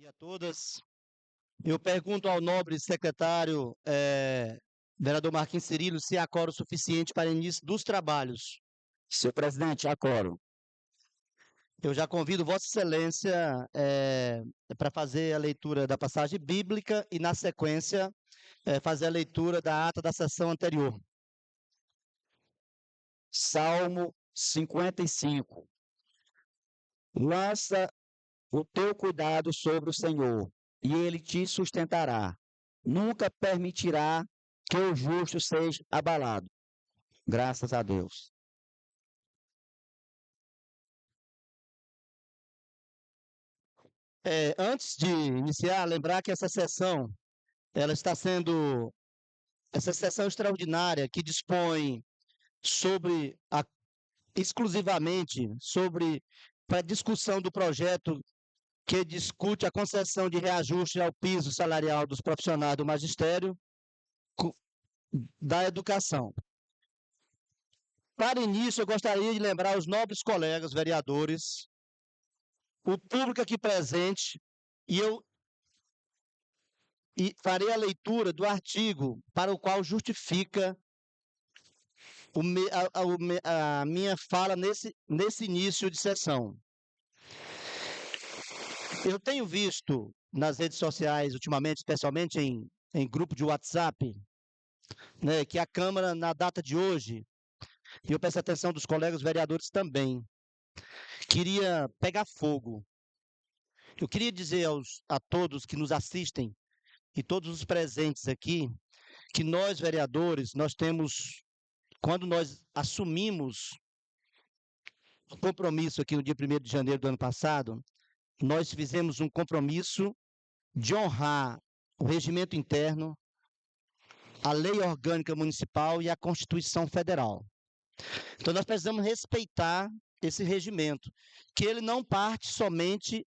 dia a todas. Eu pergunto ao nobre secretário, vereador Marquinhos Cirilo, se há quórum suficiente para início dos trabalhos. Senhor presidente, acoro. Eu já convido Vossa Excelência para fazer a leitura da passagem bíblica e, na sequência, fazer a leitura da ata da sessão anterior. Salmo 55. Lança o teu cuidado sobre o Senhor, e ele te sustentará. Nunca permitirá que o justo seja abalado. Graças a Deus. Antes de iniciar, lembrar que essa sessão, essa sessão extraordinária que dispõe exclusivamente sobre para discussão do projeto que discute a concessão de reajuste ao piso salarial dos profissionais do magistério da educação. Para início, eu gostaria de lembrar os nobres colegas vereadores, o público aqui presente, e farei a leitura do artigo para o qual justifica a minha fala nesse início de sessão. Eu tenho visto nas redes sociais, ultimamente, especialmente em grupo de WhatsApp, né, que a Câmara, na data de hoje, e eu peço a atenção dos colegas vereadores também, queria pegar fogo. Eu queria dizer a todos que nos assistem e todos os presentes aqui, que nós, vereadores, quando nós assumimos o compromisso aqui no dia 1º de janeiro do ano passado, nós fizemos um compromisso de honrar o regimento interno, a lei orgânica municipal e a Constituição Federal. Então, nós precisamos respeitar esse regimento, que ele não parte somente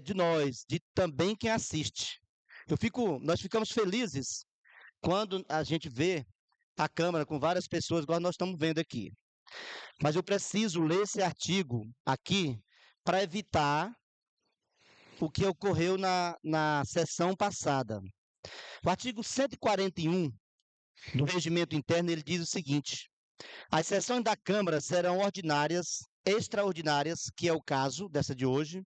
de nós, de também quem assiste. Nós ficamos felizes quando a gente vê a Câmara com várias pessoas, igual nós estamos vendo aqui. Mas eu preciso ler esse artigo aqui para evitar o que ocorreu na sessão passada. O artigo 141 do regimento interno, ele diz o seguinte: as sessões da Câmara serão ordinárias, extraordinárias, que é o caso dessa de hoje,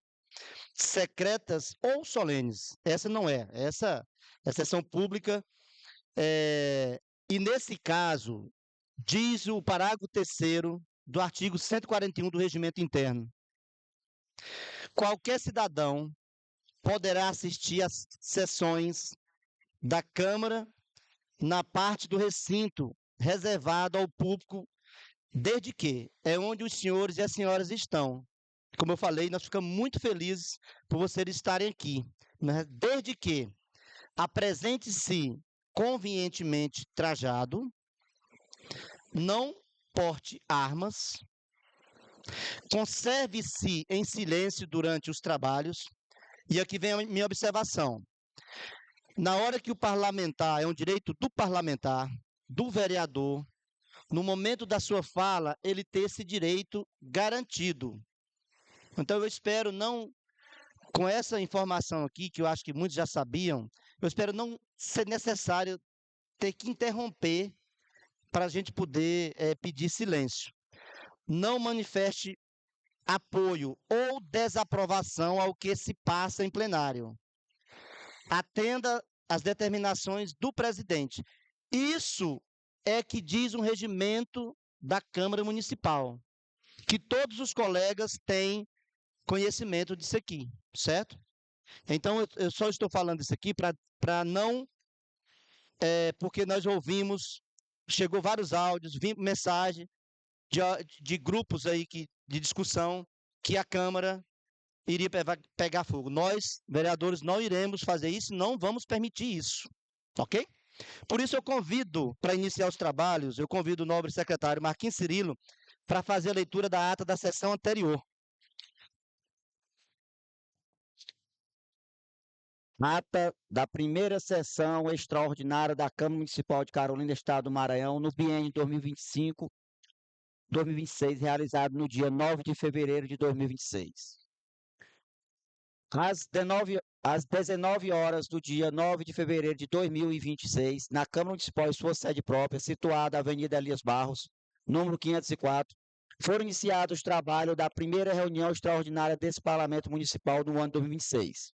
secretas ou solenes. Essa não é. Essa é sessão pública. E nesse caso, diz o parágrafo 3º do artigo 141 do regimento interno: qualquer cidadão poderá assistir às sessões da Câmara na parte do recinto reservado ao público, desde que é onde os senhores e as senhoras estão. Como eu falei, nós ficamos muito felizes por vocês estarem aqui, né? Desde que apresente-se convenientemente trajado, não porte armas, conserve-se em silêncio durante os trabalhos. E aqui vem a minha observação. Na hora que o parlamentar, é um direito do parlamentar, do vereador, no momento da sua fala, ele ter esse direito garantido. Então, eu espero não, com essa informação aqui, que eu acho que muitos já sabiam, eu espero não ser necessário ter que interromper para a gente poder pedir silêncio. Não manifeste apoio ou desaprovação ao que se passa em plenário. Atenda às determinações do presidente. Isso é que diz um regimento da Câmara Municipal, que todos os colegas têm conhecimento disso aqui, certo? Então, eu só estou falando isso aqui para não... porque nós chegou vários áudios, mensagem de grupos aí de discussão que a Câmara iria pegar fogo. Nós, vereadores, não iremos fazer isso, não vamos permitir isso, ok? Por isso eu convido, para iniciar os trabalhos, eu convido o nobre secretário Marquinhos Cirilo para fazer a leitura da ata da sessão anterior. Ata da primeira sessão extraordinária da Câmara Municipal de Carolina, Estado do Maranhão, no biênio 2025-2026, realizado no dia 9 de fevereiro de 2026. às 19 horas do dia 9 de fevereiro de 2026, na Câmara Municipal em sua sede própria, situada na Avenida Elias Barros, número 504, foram iniciados os trabalhos da primeira reunião extraordinária desse Parlamento Municipal do ano 2026,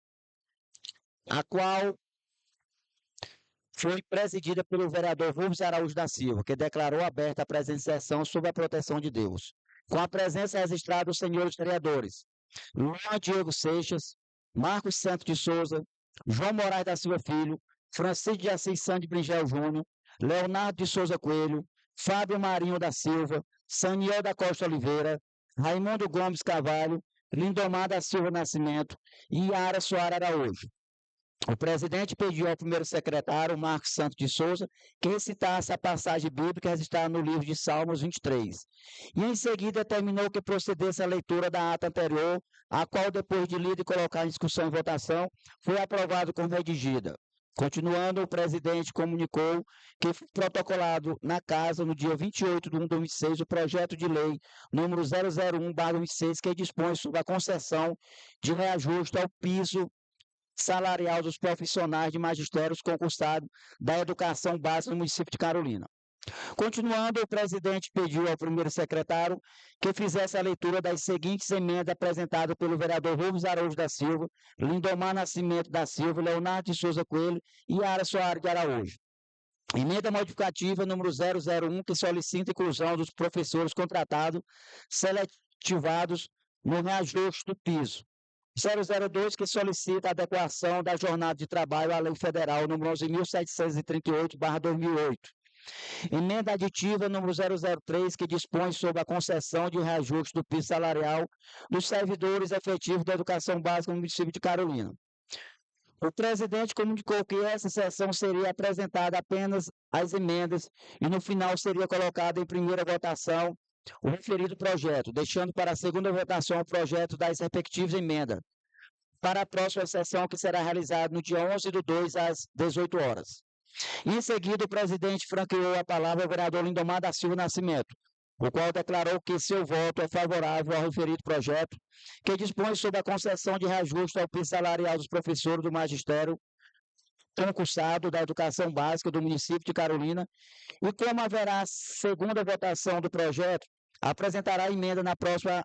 a qual foi presidida pelo vereador Rubens Araújo da Silva, que declarou aberta a presente sessão sob a proteção de Deus. Com a presença registrada dos senhores vereadores Luan Diego Seixas, Marcos Santos de Souza, João Moraes da Silva Filho, Francisco de Assis Sande Bringel Júnior, Leonardo de Souza Coelho, Fábio Marinho da Silva, Saniel da Costa Oliveira, Raimundo Gomes Carvalho, Lindomar da Silva Nascimento e Yara Soares Araújo. O presidente pediu ao primeiro secretário, Marcos Santos de Souza, que recitasse a passagem bíblica registrada no livro de Salmos 23. E em seguida determinou que procedesse a leitura da ata anterior, a qual, depois de lida e colocada em discussão e votação, foi aprovado como redigida. Continuando, o presidente comunicou que foi protocolado na casa, no dia 28 de 1 de 2006, o projeto de lei número 001/2006, que dispõe sobre a concessão de reajuste ao piso salarial dos profissionais de magistérios concursados da educação básica no município de Carolina. Continuando, o presidente pediu ao primeiro secretário que fizesse a leitura das seguintes emendas apresentadas pelo vereador Rubens Araújo da Silva, Lindomar Nascimento da Silva, Leonardo de Souza Coelho e Yara Soares de Araújo. Emenda modificativa número 001, que solicita a inclusão dos professores contratados seletivados no reajuste do piso. 002, que solicita a adequação da jornada de trabalho à Lei Federal número 11.738/2008. Emenda aditiva número 003, que dispõe sobre a concessão de reajuste do piso salarial dos servidores efetivos da educação básica no município de Carolina. O presidente comunicou que essa sessão seria apresentada apenas as emendas e no final seria colocado em primeira votação o referido projeto, deixando para a segunda votação o projeto das respectivas emendas, para a próxima sessão, que será realizada no dia 11/2, às 18 horas. Em seguida, o presidente franqueou a palavra ao vereador Lindomar da Silva Nascimento, o qual declarou que seu voto é favorável ao referido projeto, que dispõe sobre a concessão de reajuste ao piso salarial dos professores do magistério concursado da educação básica do município de Carolina, e como haverá segunda votação do projeto, apresentará a emenda na próxima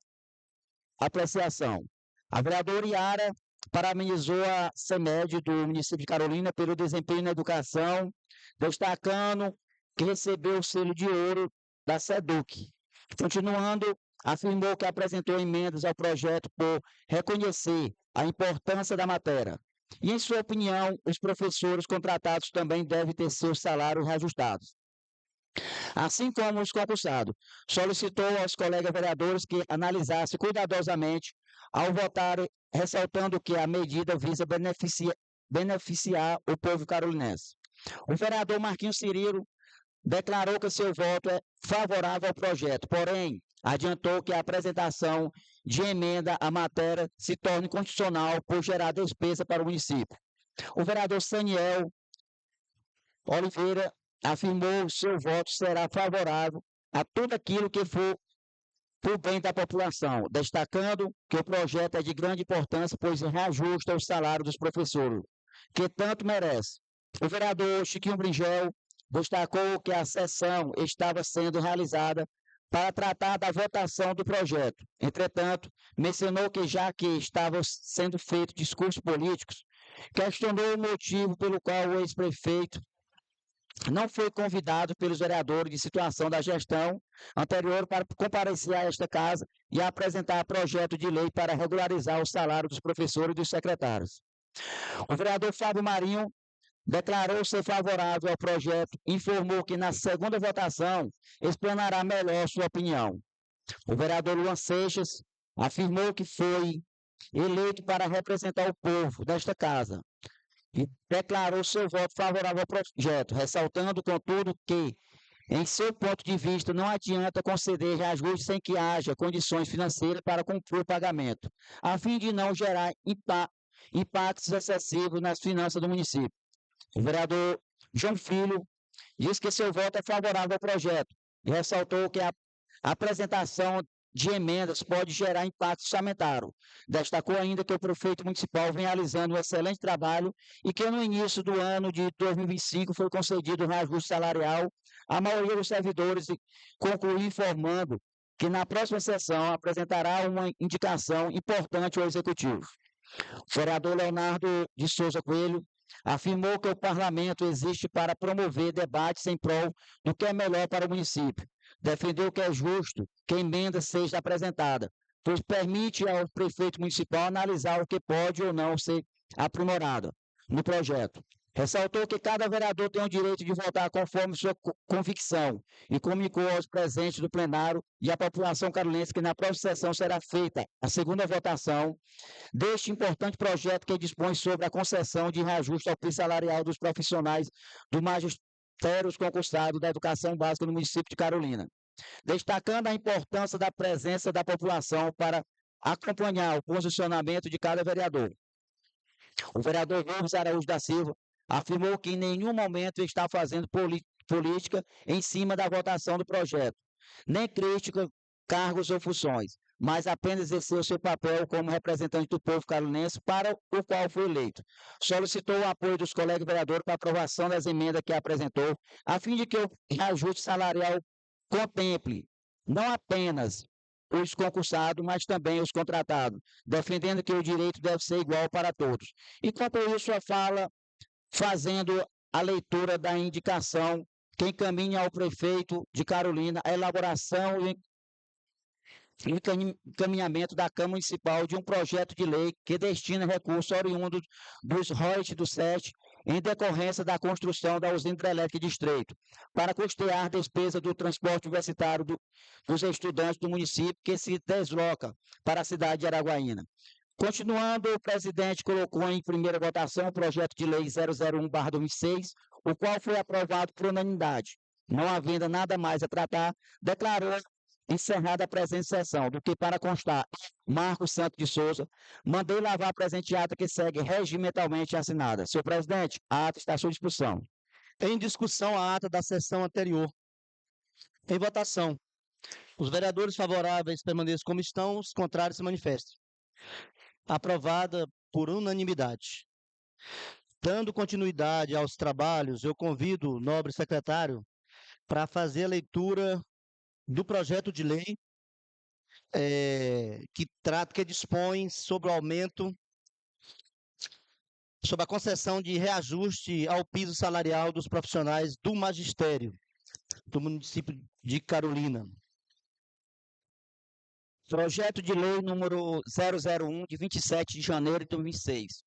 apreciação. A vereadora Yara parabenizou a CEMED do município de Carolina pelo desempenho na educação, destacando que recebeu o selo de ouro da SEDUC. Continuando, afirmou que apresentou emendas ao projeto por reconhecer a importância da matéria. E, em sua opinião, os professores contratados também devem ter seus salários reajustados, assim como os concursados. Solicitou aos colegas vereadores que analisassem cuidadosamente ao votarem, ressaltando que a medida visa beneficiar o povo carolinense. O vereador Marquinhos Cirilo declarou que seu voto é favorável ao projeto, porém, adiantou que a apresentação de emenda à matéria se torne constitucional por gerar despesa para o município. O vereador Saniel Oliveira afirmou que seu voto será favorável a tudo aquilo que for por bem da população, destacando que o projeto é de grande importância, pois reajusta o salário dos professores, que tanto merece. O vereador Chiquinho Bringel destacou que a sessão estava sendo realizada para tratar da votação do projeto. Entretanto, mencionou que, já que estavam sendo feitos discursos políticos, questionou o motivo pelo qual o ex-prefeito não foi convidado pelos vereadores de situação da gestão anterior para comparecer a esta casa e apresentar projeto de lei para regularizar o salário dos professores e dos secretários. O vereador Fábio Marinho declarou ser favorável ao projeto e informou que na segunda votação explanará melhor sua opinião. O vereador Luan Seixas afirmou que foi eleito para representar o povo desta casa e declarou seu voto favorável ao projeto, ressaltando, contudo, que, em seu ponto de vista, não adianta conceder reajuste sem que haja condições financeiras para cumprir o pagamento, a fim de não gerar impactos excessivos nas finanças do município. O vereador João Filho disse que seu voto é favorável ao projeto e ressaltou que a apresentação de emendas pode gerar impacto orçamentário. Destacou ainda que o prefeito municipal vem realizando um excelente trabalho e que no início do ano de 2025 foi concedido um reajuste salarial à maioria dos servidores e concluiu informando que na próxima sessão apresentará uma indicação importante ao Executivo. O vereador Leonardo de Souza Coelho afirmou que o parlamento existe para promover debates em prol do que é melhor para o município. Defendeu que é justo que a emenda seja apresentada, pois permite ao prefeito municipal analisar o que pode ou não ser aprimorado no projeto. Ressaltou que cada vereador tem o direito de votar conforme sua convicção e comunicou aos presentes do plenário e à população carolinense que na próxima sessão será feita a segunda votação deste importante projeto que dispõe sobre a concessão de reajuste ao piso salarial dos profissionais do magistério concursado da educação básica no município de Carolina, destacando a importância da presença da população para acompanhar o posicionamento de cada vereador. O vereador Rubens Araújo da Silva afirmou que em nenhum momento está fazendo política em cima da votação do projeto, nem crítica, cargos ou funções, mas apenas exerceu seu papel como representante do povo carolinense para o qual foi eleito. Solicitou o apoio dos colegas vereadores para a aprovação das emendas que apresentou, a fim de que o reajuste salarial contemple não apenas os concursados, mas também os contratados, defendendo que o direito deve ser igual para todos. E quanto a isso, a fala fazendo a leitura da indicação que encaminha ao prefeito de Carolina a elaboração e encaminhamento da Câmara Municipal de um projeto de lei que destina recursos oriundos dos royalties do SET em decorrência da construção da usina hidrelétrica de Estreito, para custear a despesa do transporte universitário dos estudantes do município que se desloca para a cidade de Araguaína. Continuando, o presidente colocou em primeira votação o projeto de lei 001/2006, o qual foi aprovado por unanimidade. Não havendo nada mais a tratar, declarou encerrada a presente sessão, do que para constar, Marcos Santos de Souza, mandei lavar a presente ata que segue regimentalmente assinada. Senhor presidente, a ata está à sua disposição. Em discussão a ata da sessão anterior. Em votação. Os vereadores favoráveis permaneçam como estão, os contrários se manifestem. Aprovada por unanimidade. Dando continuidade aos trabalhos, eu convido o nobre secretário para fazer a leitura do projeto de lei que dispõe sobre o aumento, sobre a concessão de reajuste ao piso salarial dos profissionais do magistério do município de Carolina. Projeto de lei número 001, de 27 de janeiro de 2006.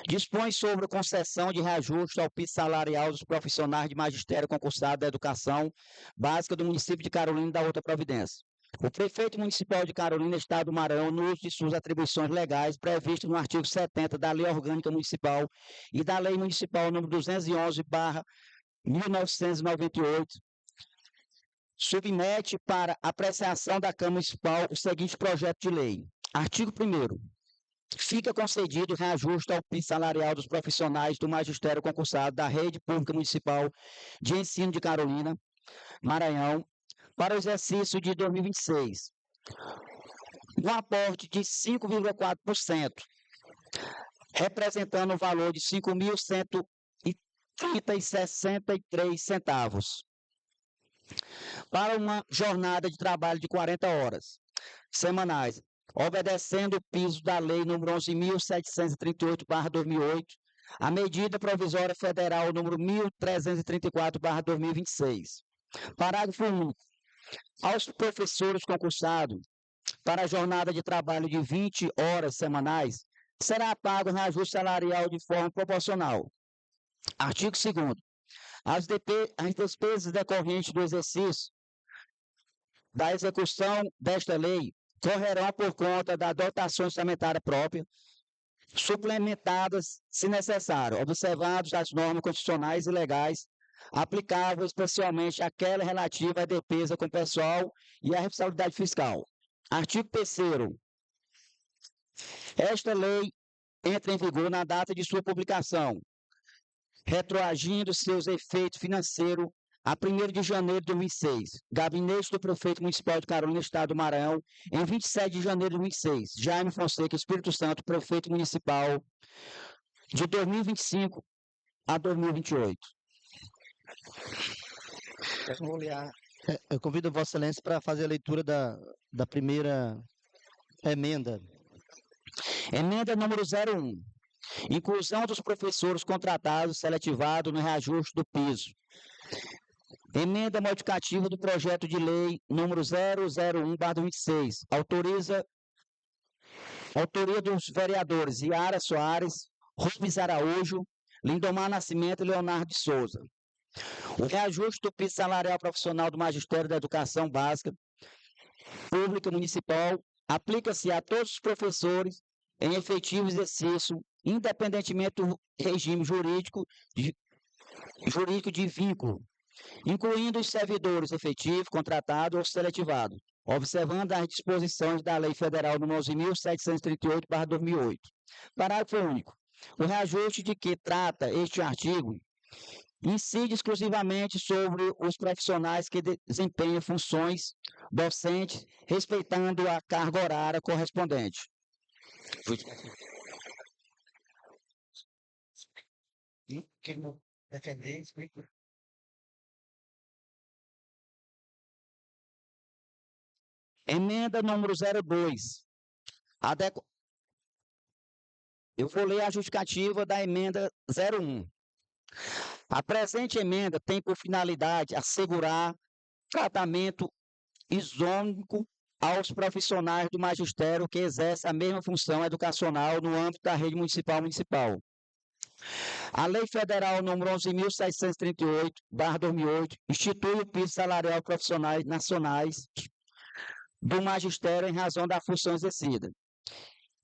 Dispõe sobre a concessão de reajuste ao piso salarial dos profissionais de magistério concursado da educação básica do município de Carolina e da outra providência. O prefeito municipal de Carolina, Estado do Maranhão, no uso de suas atribuições legais previstas no artigo 70 da Lei Orgânica Municipal e da Lei Municipal número 211/1998, submete para apreciação da Câmara Municipal o seguinte projeto de lei. Artigo 1º. Fica concedido reajuste ao piso salarial dos profissionais do magistério concursado da Rede Pública Municipal de Ensino de Carolina, Maranhão, para o exercício de 2026. Um aporte de 5,4%, representando o valor de R$ 5.130,63 centavos, para uma jornada de trabalho de 40 horas semanais, obedecendo o piso da Lei nº 11.738/2008, a medida provisória federal número 1.334/2026. Parágrafo único. Aos professores concursados para a jornada de trabalho de 20 horas semanais, será pago reajuste salarial de forma proporcional. Artigo 2º. As despesas decorrentes do exercício da execução desta lei correrão por conta da dotação orçamentária própria, suplementadas, se necessário, observados as normas constitucionais e legais aplicáveis, especialmente aquela relativa à despesa com pessoal e à responsabilidade fiscal. Artigo 3º. Esta lei entra em vigor na data de sua publicação, retroagindo seus efeitos financeiros a 1º de janeiro de 2006. Gabinete do Prefeito Municipal de Carolina, Estado do Maranhão, em 27 de janeiro de 2006. Jaime Fonseca, Espírito Santo, Prefeito Municipal, de 2025 a 2028. Eu convido Vossa Excelência para fazer a leitura da primeira emenda. Emenda número 01. Inclusão dos professores contratados seletivados no reajuste do piso. Emenda modificativa do projeto de lei número 001/26. Autoria dos vereadores Yara Soares, Rubens Araújo, Lindomar Nascimento e Leonardo de Souza. O reajuste do piso salarial profissional do Magistério da Educação Básica Pública Municipal aplica-se a todos os professores em efetivo exercício, independentemente do regime jurídico de vínculo, incluindo os servidores efetivos, contratados ou seletivados, observando as disposições da Lei Federal nº 11.738/2008. Parágrafo único. O reajuste de que trata este artigo incide exclusivamente sobre os profissionais que desempenham funções docentes, respeitando a carga horária correspondente. Emenda número 02. Eu vou ler a justificativa da emenda 01. A presente emenda tem por finalidade assegurar tratamento isônico aos profissionais do magistério que exercem a mesma função educacional no âmbito da rede municipal. A Lei Federal nº 11.738/2008 institui o piso salarial profissionais nacionais do magistério em razão da função exercida,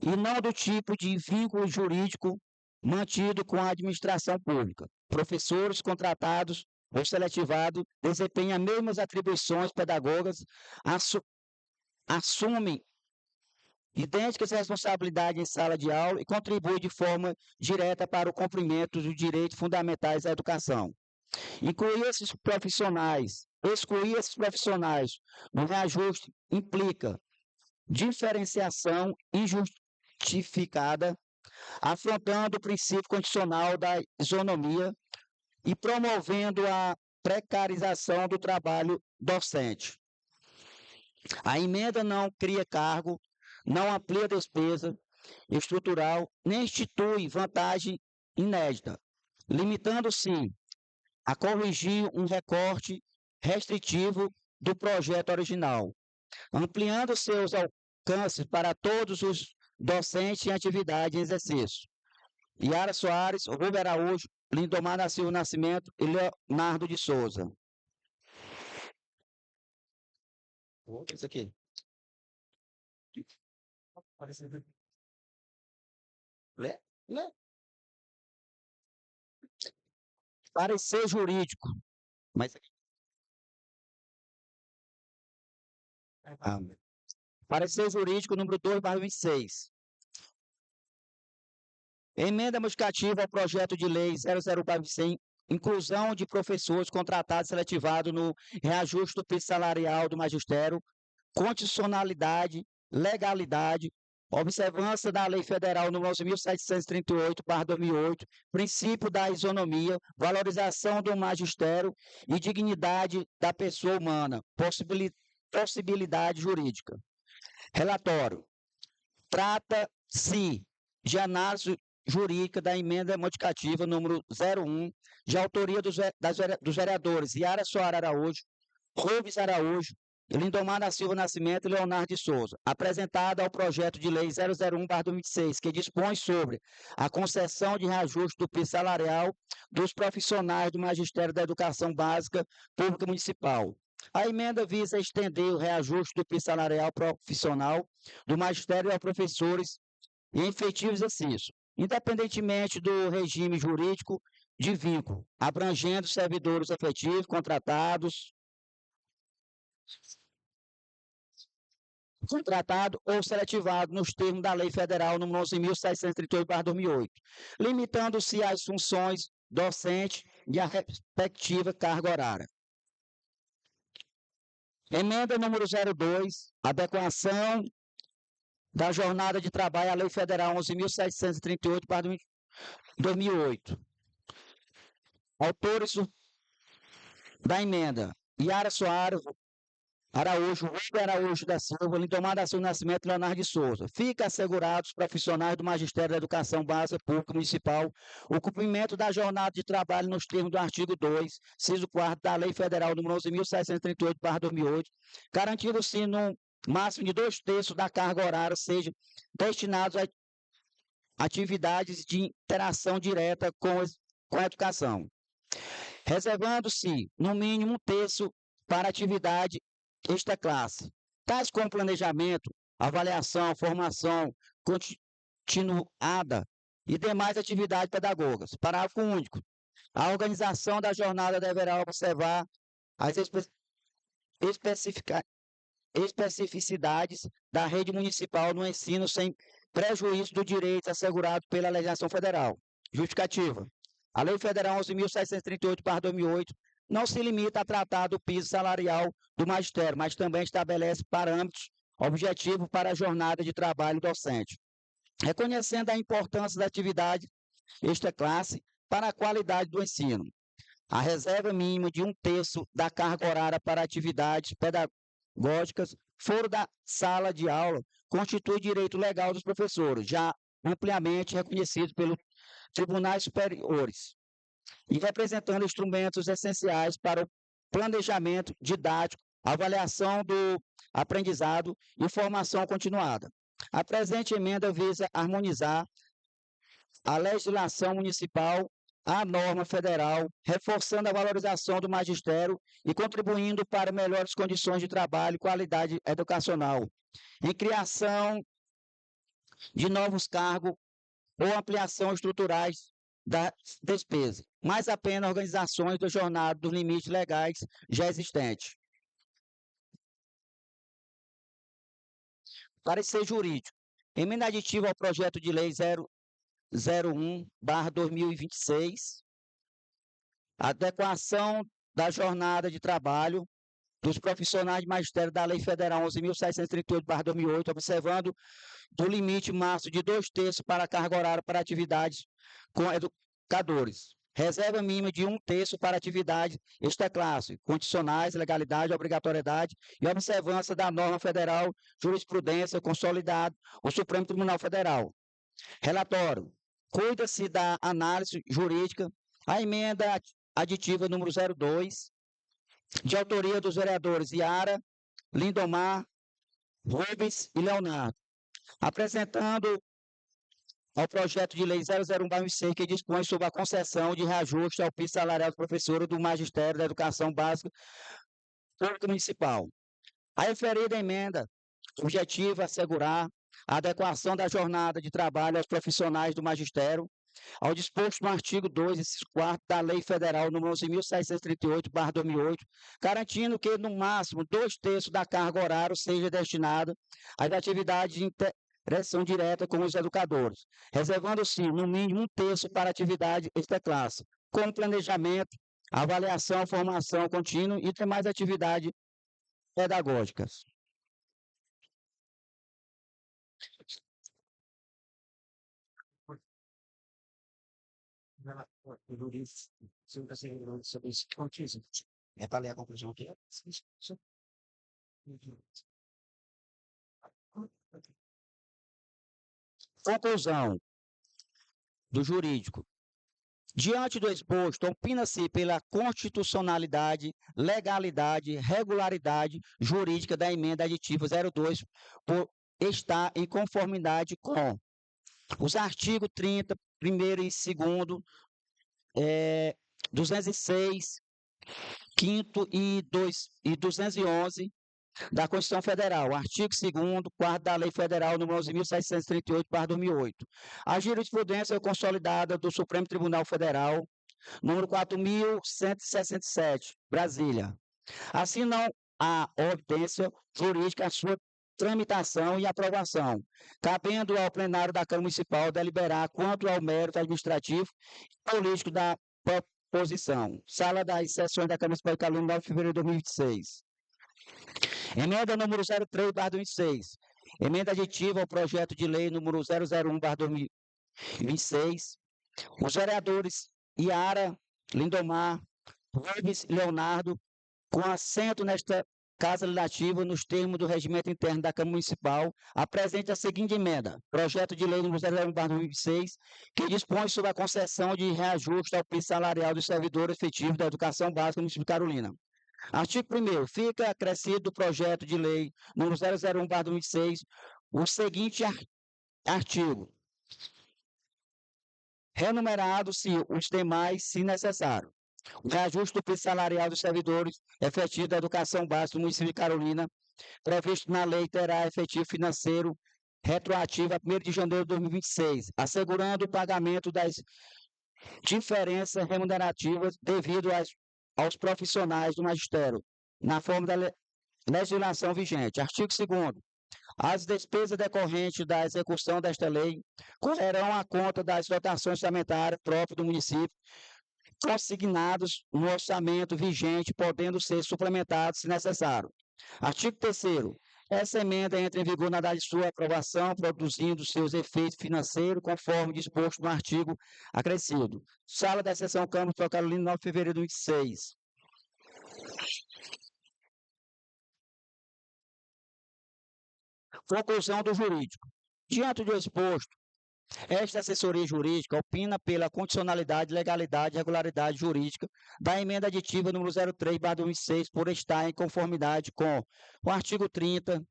e não do tipo de vínculo jurídico mantido com a administração pública. Professores contratados ou seletivados desempenham as mesmas atribuições pedagógicas, assumem idênticas responsabilidades em sala de aula e contribuem de forma direta para o cumprimento dos direitos fundamentais à educação. Excluir esses profissionais no reajuste implica diferenciação injustificada, afrontando o princípio constitucional da isonomia e promovendo a precarização do trabalho docente. A emenda não cria cargo, não amplia despesa estrutural, nem institui vantagem inédita, limitando-se a corrigir um recorte restritivo do projeto original, ampliando seus alcances para todos os docentes em atividade em exercício. Yara Soares, Rubens Araújo, Lindomar da Silva Nascimento e Leonardo de Souza. Isso aqui. Lê. Parecer jurídico. Mas parecer jurídico número 2/26. Emenda modificativa ao projeto de lei 00/100, inclusão de professores contratados seletivados no reajuste do piso salarial do magistério, constitucionalidade, legalidade, observância da Lei Federal nº 11.738/2008, princípio da isonomia, valorização do magistério e dignidade da pessoa humana, possibilidade jurídica. Relatório. Trata-se de análise jurídica da emenda modificativa número 01, de autoria dos vereadores Yara Soares Araújo, Rubens Araújo, Lindomar da Silva Nascimento e Leonardo de Souza, apresentada ao projeto de lei 001/2006, que dispõe sobre a concessão de reajuste do piso salarial dos profissionais do Magistério da Educação Básica Pública Municipal. A emenda visa estender o reajuste do piso salarial profissional do magistério aos professores em efetivo exercício, independentemente do regime jurídico de vínculo, abrangendo servidores efetivos, contratados ou seletivado nos termos da Lei Federal nº 11.738/2008, limitando-se às funções docentes e à respectiva carga horária. Emenda número 02, adequação da jornada de trabalho à Lei Federal 11.738/2008. Autores da emenda: Yara Soares Araújo, Rubem Araújo da Silva, Lindomar da Silva Nascimento e Leonardo de Souza. Fica assegurado aos profissionais do Magistério da Educação Básica Pública Municipal o cumprimento da jornada de trabalho nos termos do artigo 2, inciso 4 da Lei Federal nº 11.738/2008, garantindo-se no máximo de 2/3 da carga horária seja destinados a atividades de interação direta com a educação, reservando-se no mínimo 1/3 para atividade esta classe, tais como planejamento, avaliação, formação continuada e demais atividades pedagógicas. Parágrafo único. A organização da jornada deverá observar as especificidades da rede municipal no ensino sem prejuízo do direito assegurado pela legislação federal. Justificativa. A Lei Federal 11.738/2008 não se limita a tratar do piso salarial do magistério, mas também estabelece parâmetros objetivos para a jornada de trabalho docente, reconhecendo a importância da atividade esta classe para a qualidade do ensino. A reserva mínima de 1/3 da carga horária para atividades pedagógicas fora da sala de aula constitui direito legal dos professores, já ampliamente reconhecido pelos tribunais superiores, e representando instrumentos essenciais para o planejamento didático, avaliação do aprendizado e formação continuada. A presente emenda visa harmonizar a legislação municipal à norma federal, reforçando a valorização do magistério e contribuindo para melhores condições de trabalho e qualidade educacional, em criação de novos cargos ou ampliação estruturais da despesa, mas apenas organizações da jornada dos limites legais já existentes. Parecer jurídico. Emenda aditiva ao projeto de lei 001/2026, adequação da jornada de trabalho dos profissionais de magistério da Lei Federal 11.738/2008, observando do limite máximo de 2/3 para a carga horária para atividades com educadores. Reserva mínima de 1/3 para atividades esta classe, condicionais, legalidade, obrigatoriedade e observância da norma federal, jurisprudência consolidada, o Supremo Tribunal Federal. Relatório. Cuida-se da análise jurídica, a emenda aditiva número 02, de autoria dos vereadores Yara, Lindomar, Rubens e Leonardo, apresentando ao projeto de lei 001/2006, que dispõe sobre a concessão de reajuste ao piso salarial dos professores do Magistério da Educação Básica Pública Municipal. A referida emenda objetiva assegurar a adequação da jornada de trabalho aos profissionais do magistério, ao disposto no artigo 2, inciso 4 da Lei Federal nº 11.738/2008, garantindo que, no máximo, 2/3 da carga horária seja destinada às atividades de interação direta com os educadores, reservando-se, no mínimo, 1/3 para atividade esta classe, como planejamento, avaliação, formação contínua e demais atividades pedagógicas. É para ler a conclusão aqui? Conclusão do jurídico. Diante do exposto, opina-se pela constitucionalidade, legalidade, regularidade jurídica da emenda aditiva 02, por estar em conformidade com os artigos 30, 1º e 2º, 206, 5º e 211 da Constituição Federal, artigo 2º, 4º da Lei Federal nº 11.738/2008. A jurisprudência consolidada do Supremo Tribunal Federal, número 4.167, Brasília. Assim, não há evidência jurídica a sua tramitação e aprovação, cabendo ao plenário da Câmara Municipal deliberar quanto ao mérito administrativo e político da proposição. Sala das Sessões da Câmara Municipal de Carolina, 9 de fevereiro de 2026. Emenda número 03/2026. Emenda aditiva ao projeto de lei número 001/2026. Os vereadores Iara, Lindomar, Rubens e Leonardo, com assento nesta Casa Legislativa, nos termos do regimento interno da Câmara Municipal, apresenta a seguinte emenda: projeto de lei número 001/2026, que dispõe sobre a concessão de reajuste ao piso salarial dos servidores efetivos da educação básica no município de Carolina. Artigo 1º. Fica acrescido do projeto de lei número 001/2026 o seguinte artigo: renumerado-se os demais, se necessário. O reajuste do piso salarial dos servidores efetivos da educação básica do município de Carolina, previsto na lei, terá efetivo financeiro retroativo a 1º de janeiro de 2026, assegurando o pagamento das diferenças remunerativas devido aos profissionais do magistério, na forma da legislação vigente. Artigo 2º. As despesas decorrentes da execução desta lei correrão à conta das dotações orçamentárias próprias do município, consignados no orçamento vigente, podendo ser suplementados se necessário. Artigo 3º. Essa emenda entra em vigor na data de sua aprovação, produzindo seus efeitos financeiros, conforme disposto no artigo acrescido. Sala da Sessão Câmara de Carolina, 9 de fevereiro de 2026. Conclusão do jurídico. Diante do exposto, esta assessoria jurídica opina pela condicionalidade, legalidade e regularidade jurídica da emenda aditiva número 03/2026, por estar em conformidade com o artigo 30,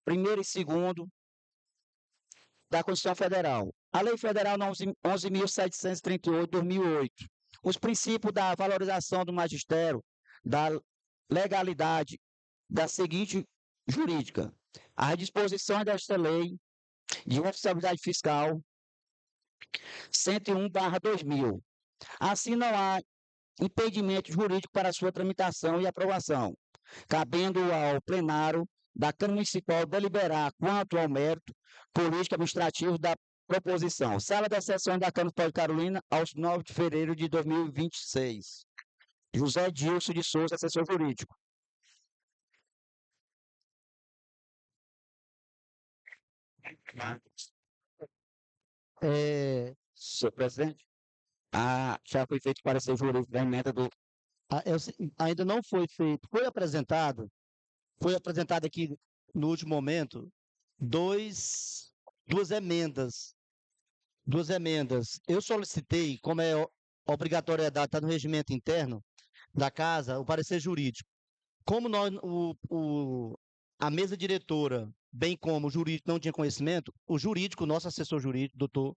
1º e 2º da Constituição Federal, a Lei Federal 11.738, 2008, os princípios da valorização do magistério, da legalidade, da seguinte jurídica: as disposições desta lei de responsabilidade fiscal 101/2000. Assim, não há impedimento jurídico para sua tramitação e aprovação, cabendo ao plenário da Câmara Municipal deliberar quanto ao mérito político administrativo da proposição. Sala da Sessão da Câmara Municipal de Carolina, aos 9 de fevereiro de 2026. José Dilson de Souza, assessor jurídico. Senhor presidente, já foi feito parecer jurídico da emenda do... Ainda não foi feito. Foi apresentado aqui no último momento duas emendas. Duas emendas. Eu solicitei, como é obrigatoriedade, está no regimento interno da casa, o parecer jurídico. Como a mesa diretora, bem como o jurídico, não tinha conhecimento, o jurídico, nosso assessor jurídico, doutor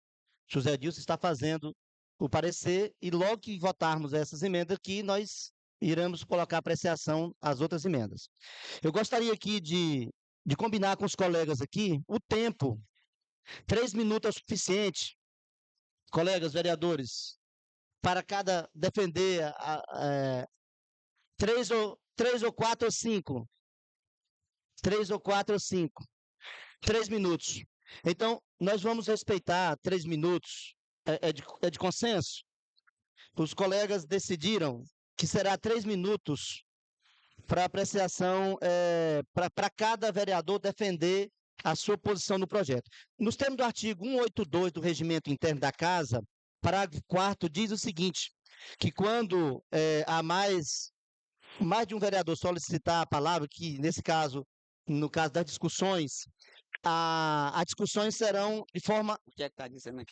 José Dilson, está fazendo o parecer, e logo que votarmos essas emendas aqui, nós iremos colocar apreciação às outras emendas. Eu gostaria aqui de combinar com os colegas aqui o tempo. 3 minutos é o suficiente, colegas vereadores, para cada defender 3 ou 4 ou 5. 3 ou 4 ou 5. 3 minutos. Então, nós vamos respeitar 3 minutos. É de consenso? Os colegas decidiram que será 3 minutos para apreciação, para cada vereador defender a sua posição no projeto. Nos termos do artigo 182 do Regimento Interno da Casa, parágrafo 4º, diz o seguinte, que quando há mais de um vereador solicitar a palavra, que nesse caso, no caso das discussões, as discussões serão de forma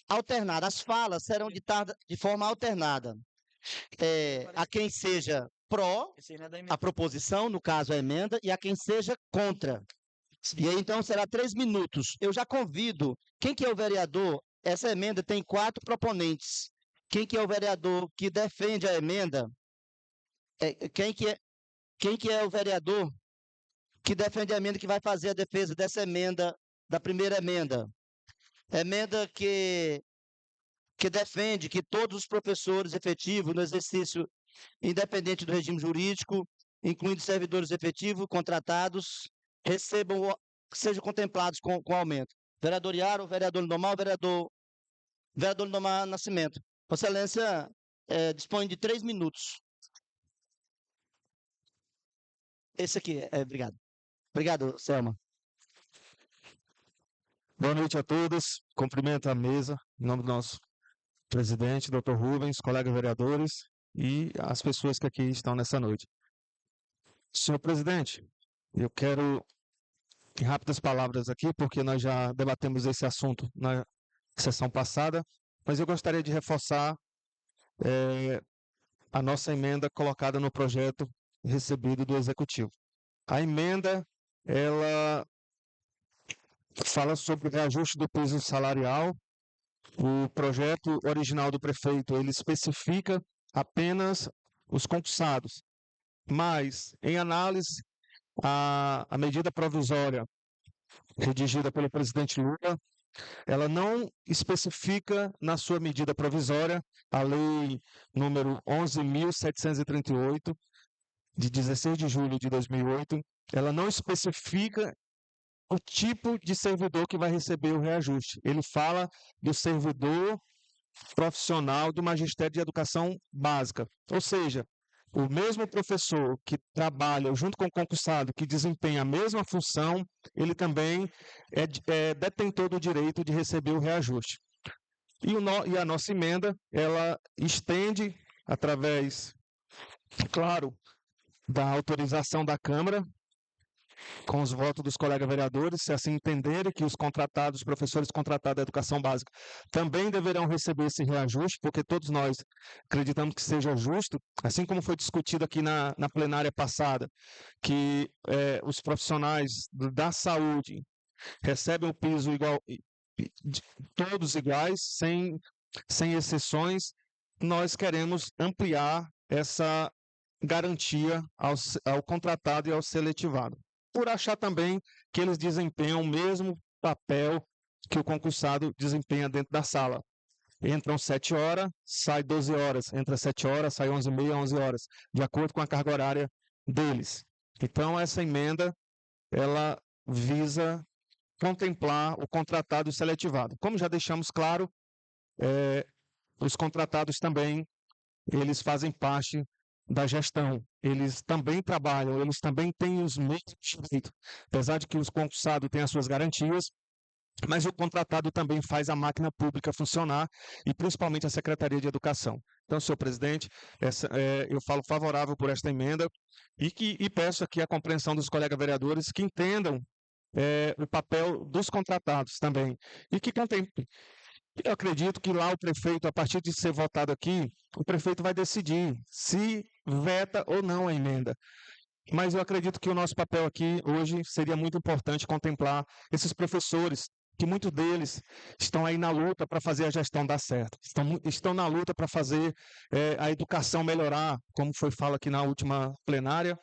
alternada, as falas serão ditadas de forma alternada. A quem seja pró a proposição, no caso a emenda, e a quem seja contra. E aí, então, será 3 minutos. Eu já convido, quem que é o vereador? Essa emenda tem 4 proponentes. Quem que é o vereador que defende a emenda? Quem que é o vereador que defende a emenda, que vai fazer a defesa dessa emenda, da primeira emenda? Emenda que defende que todos os professores efetivos no exercício independente do regime jurídico, incluindo servidores efetivos contratados, sejam contemplados com aumento. Vereador Iaro, vereador Lindomar, vereador Lindomar Nascimento. Vossa Excelência dispõe de 3 minutos. esse aqui, obrigado. Obrigado, Selma. Boa noite a todos. Cumprimento a mesa, em nome do nosso presidente, Dr. Rubens, colegas vereadores e as pessoas que aqui estão nessa noite. Senhor presidente, eu quero, em rápidas palavras aqui, porque nós já debatemos esse assunto na sessão passada, mas eu gostaria de reforçar a nossa emenda colocada no projeto recebido do Executivo. A emenda, ela fala sobre o reajuste do piso salarial. O projeto original do prefeito, ele especifica apenas os concursados, mas, em análise, a medida provisória redigida pelo presidente Lula, ela não especifica na sua medida provisória a lei número 11.738, de 16 de julho de 2008, ela não especifica o tipo de servidor que vai receber o reajuste. Ele fala do servidor profissional do magistério de educação básica. Ou seja, o mesmo professor que trabalha junto com o concursado, que desempenha a mesma função, ele também é detentor do direito de receber o reajuste. E a nossa emenda, ela estende, através, claro, da autorização da Câmara, com os votos dos colegas vereadores, se assim entenderem que os contratados, os professores contratados da educação básica, também deverão receber esse reajuste, porque todos nós acreditamos que seja justo, assim como foi discutido aqui na plenária passada, que os profissionais da saúde recebem o piso igual, todos iguais, sem exceções. Nós queremos ampliar essa garantia ao contratado e ao seletivado, por achar também que eles desempenham o mesmo papel que o concursado desempenha dentro da sala. Entram 7 horas, sai 12 horas, entra 7 horas, sai 11h30, 11 horas, de acordo com a carga horária deles. Então, essa emenda, ela visa contemplar o contratado e o seletivado. Como já deixamos claro, os contratados também, eles fazem parte da gestão, eles também trabalham, eles também têm os mesmos direitos, apesar de que os concursados têm as suas garantias, mas o contratado também faz a máquina pública funcionar, e principalmente a Secretaria de Educação. Então, senhor presidente, eu falo favorável por esta emenda e peço aqui a compreensão dos colegas vereadores que entendam o papel dos contratados também, e que contemplem. Eu acredito que lá o prefeito, a partir de ser votado aqui, o prefeito vai decidir se veta ou não a emenda. Mas eu acredito que o nosso papel aqui hoje seria muito importante contemplar esses professores, que muitos deles estão aí na luta para fazer a gestão dar certo, estão na luta para fazer a educação melhorar, como foi fala aqui na última plenária.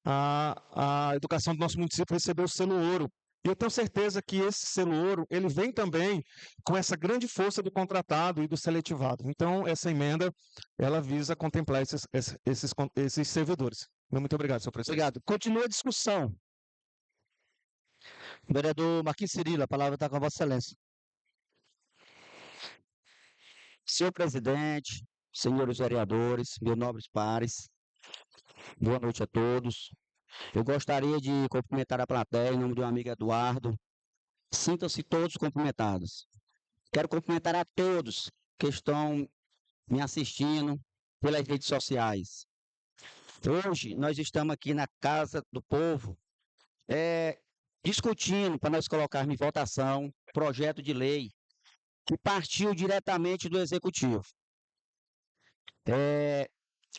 A educação do nosso município recebeu o selo ouro. E eu tenho certeza que esse selo ouro, ele vem também com essa grande força do contratado e do seletivado. Então, essa emenda, ela visa contemplar esses servidores. Muito obrigado, senhor presidente. Obrigado. Continua a discussão. Vereador Marquinhos Cirilo, a palavra está com a Vossa Excelência. Senhor presidente, senhores vereadores, meus nobres pares, boa noite a todos. Eu gostaria de cumprimentar a plateia em nome do amigo Eduardo. Sintam-se todos cumprimentados. Quero cumprimentar a todos que estão me assistindo pelas redes sociais. Hoje nós estamos aqui na Casa do Povo discutindo para nós colocarmos em votação projeto de lei que partiu diretamente do Executivo.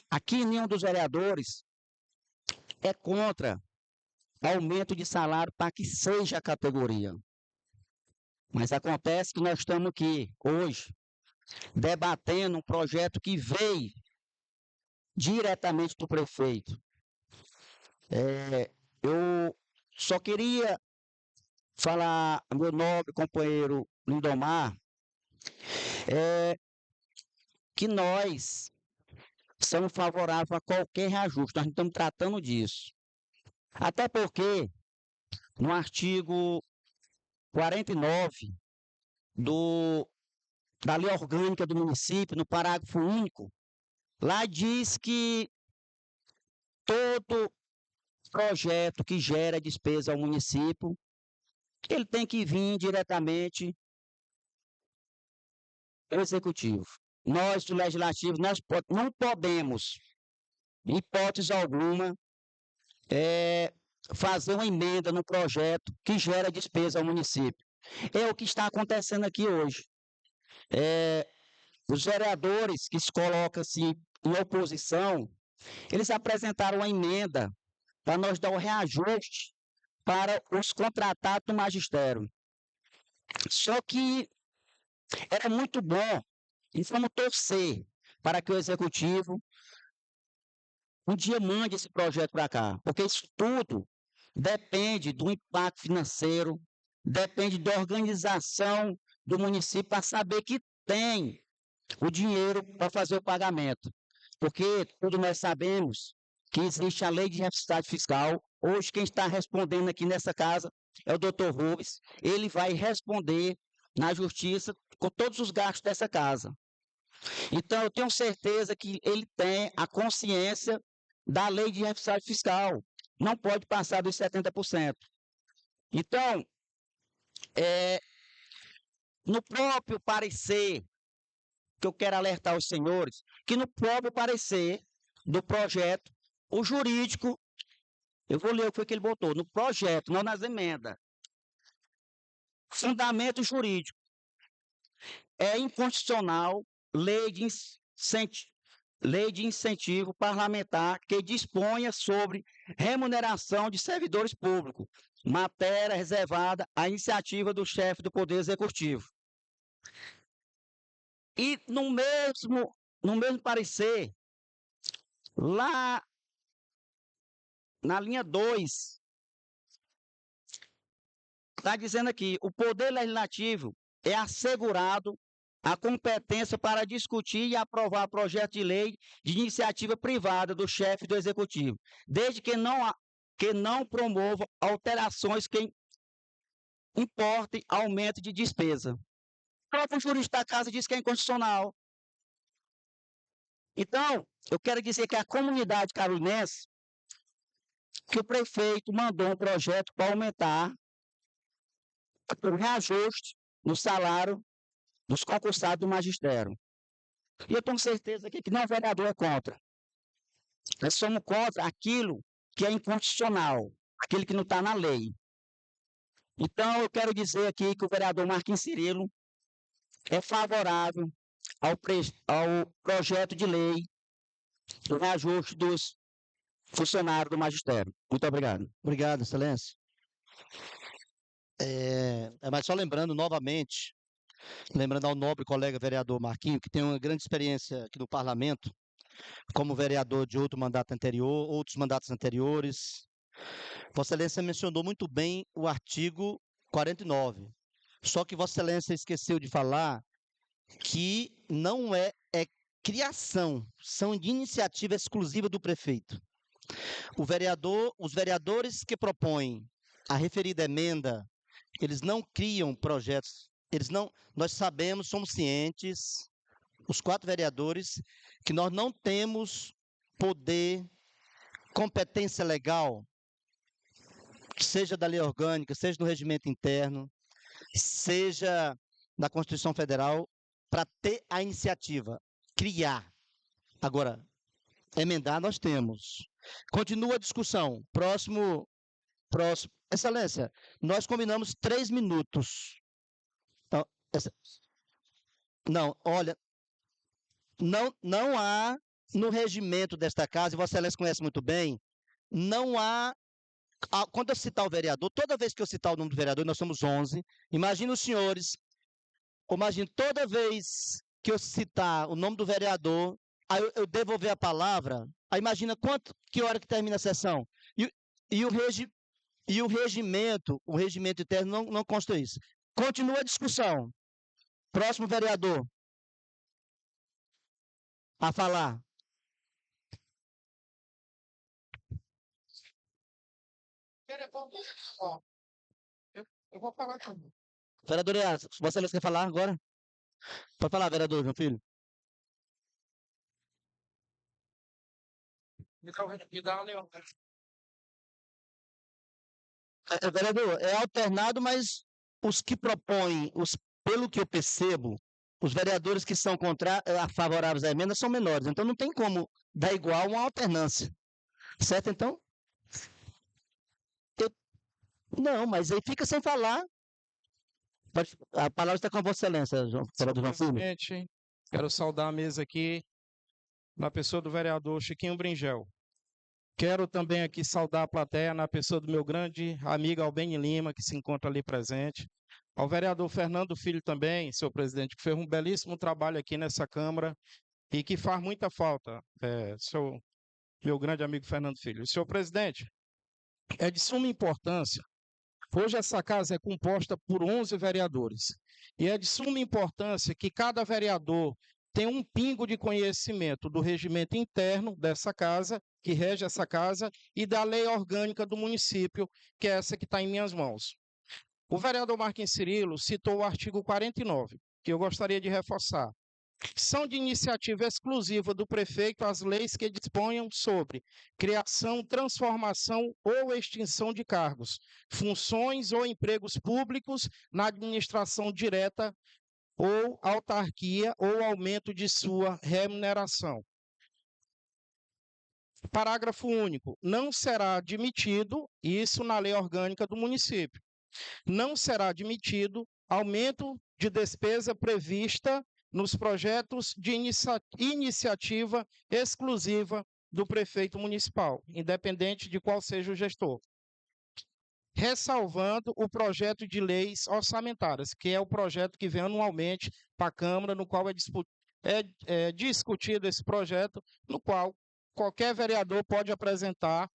Aqui nenhum dos vereadores é contra aumento de salário para que seja a categoria. Mas acontece que nós estamos aqui hoje debatendo um projeto que veio diretamente do prefeito. Eu só queria falar ao meu nobre companheiro Lindomar que nós somos favoráveis a qualquer reajuste, nós não estamos tratando disso. Até porque, no artigo 49 da Lei Orgânica do Município, no parágrafo único, lá diz que todo projeto que gera despesa ao município, ele tem que vir diretamente do executivo. Nós, do legislativo, não podemos, em hipótese alguma, fazer uma emenda no projeto que gera despesa ao município. É o que está acontecendo aqui hoje. Os vereadores que se colocam assim, em oposição, eles apresentaram uma emenda para nós dar o reajuste para os contratados do magistério. Só que era muito bom e vamos torcer para que o executivo um dia mande esse projeto para cá, porque isso tudo depende do impacto financeiro, depende da organização do município para saber que tem o dinheiro para fazer o pagamento. Porque todos nós sabemos que existe a lei de responsabilidade fiscal. Hoje, quem está respondendo aqui nessa casa é o doutor Rubens. Ele vai responder na justiça com todos os gastos dessa casa. Então, eu tenho certeza que ele tem a consciência da lei de responsabilidade fiscal. Não pode passar dos 70%. Então, no próprio parecer, que eu quero alertar os senhores, que no próprio parecer do projeto, o jurídico, eu vou ler o que foi que ele botou, no projeto, não nas emendas. Fundamento jurídico. É inconstitucional lei de incentivo parlamentar que disponha sobre remuneração de servidores públicos, matéria reservada à iniciativa do chefe do Poder Executivo. E no mesmo parecer, lá na linha 2, está dizendo aqui, o Poder Legislativo é assegurado a competência para discutir e aprovar projeto de lei de iniciativa privada do chefe do Executivo, desde que não promova alterações que importem aumento de despesa. O próprio jurista da casa diz que é inconstitucional. Então, eu quero dizer que a comunidade carolinense, que o prefeito mandou um projeto para aumentar o reajuste no salário dos concursados do magistério. E eu tenho certeza que não vereador é contra. Nós somos contra aquilo que é inconstitucional, aquilo que não está na lei. Então, eu quero dizer aqui que o vereador Marquinhos Cirilo é favorável ao projeto de lei do reajuste dos funcionários do magistério. Muito obrigado. Obrigado, excelência. Mas só lembrando novamente, lembrando ao nobre colega vereador Marquinho, que tem uma grande experiência aqui no parlamento, como vereador de outros mandatos anteriores. Vossa Excelência mencionou muito bem o artigo 49. Só que Vossa Excelência esqueceu de falar que não é criação, são de iniciativa exclusiva do prefeito. Os vereadores que propõem a referida emenda, eles não criam projetos, nós sabemos, somos cientes, os 4 vereadores, que nós não temos poder, competência legal, seja da lei orgânica, seja do regimento interno, seja da Constituição Federal, para ter a iniciativa, criar. Agora, emendar nós temos. Continua a discussão. Próximo. Excelência, nós combinamos 3 minutos. Então, não, olha, não há no regimento desta casa, e Vossa Excelência conhece muito bem, não há. Quando eu citar o vereador, toda vez que eu citar o nome do vereador, nós somos 11, imagine os senhores, imagine toda vez que eu citar o nome do vereador, aí eu devolver a palavra, aí imagina que hora que termina a sessão. E o regimento interno não consta isso. Continua a discussão. Próximo vereador a falar. Eu vou falar também. Vereador Eas, Vossa Excelência quer falar agora? Pode falar, vereador João Filho. Me dá o Leão. Vereador, é alternado, mas os que propõem, pelo que eu percebo, os vereadores que são favoráveis à emenda são menores. Então não tem como dar igual uma alternância. Certo? Então, não, mas aí fica sem falar. A palavra está com a Vossa Excelência, vereador João Filho. Presidente, quero saudar a mesa aqui, na pessoa do vereador Chiquinho Bringel. Quero também aqui saudar a plateia na pessoa do meu grande amigo Albeni Lima, que se encontra ali presente. Ao vereador Fernando Filho também, senhor presidente, que fez um belíssimo trabalho aqui nessa Câmara e que faz muita falta, meu grande amigo Fernando Filho. Senhor presidente, é de suma importância. Hoje essa casa é composta por 11 vereadores e é de suma importância que cada vereador tenha um pingo de conhecimento do regimento interno dessa casa, que rege essa casa, e da lei orgânica do município, que é essa que está em minhas mãos. O vereador Marquinhos Cirilo citou o artigo 49, que eu gostaria de reforçar. São de iniciativa exclusiva do prefeito as leis que disponham sobre criação, transformação ou extinção de cargos, funções ou empregos públicos na administração direta ou autarquia ou aumento de sua remuneração. Parágrafo único. Não será admitido, isso na lei orgânica do município, não será admitido aumento de despesa prevista nos projetos de iniciativa exclusiva do prefeito municipal, independente de qual seja o gestor. Ressalvando o projeto de leis orçamentárias, que é o projeto que vem anualmente para a Câmara, no qual é discutido esse projeto, no qual qualquer vereador pode apresentar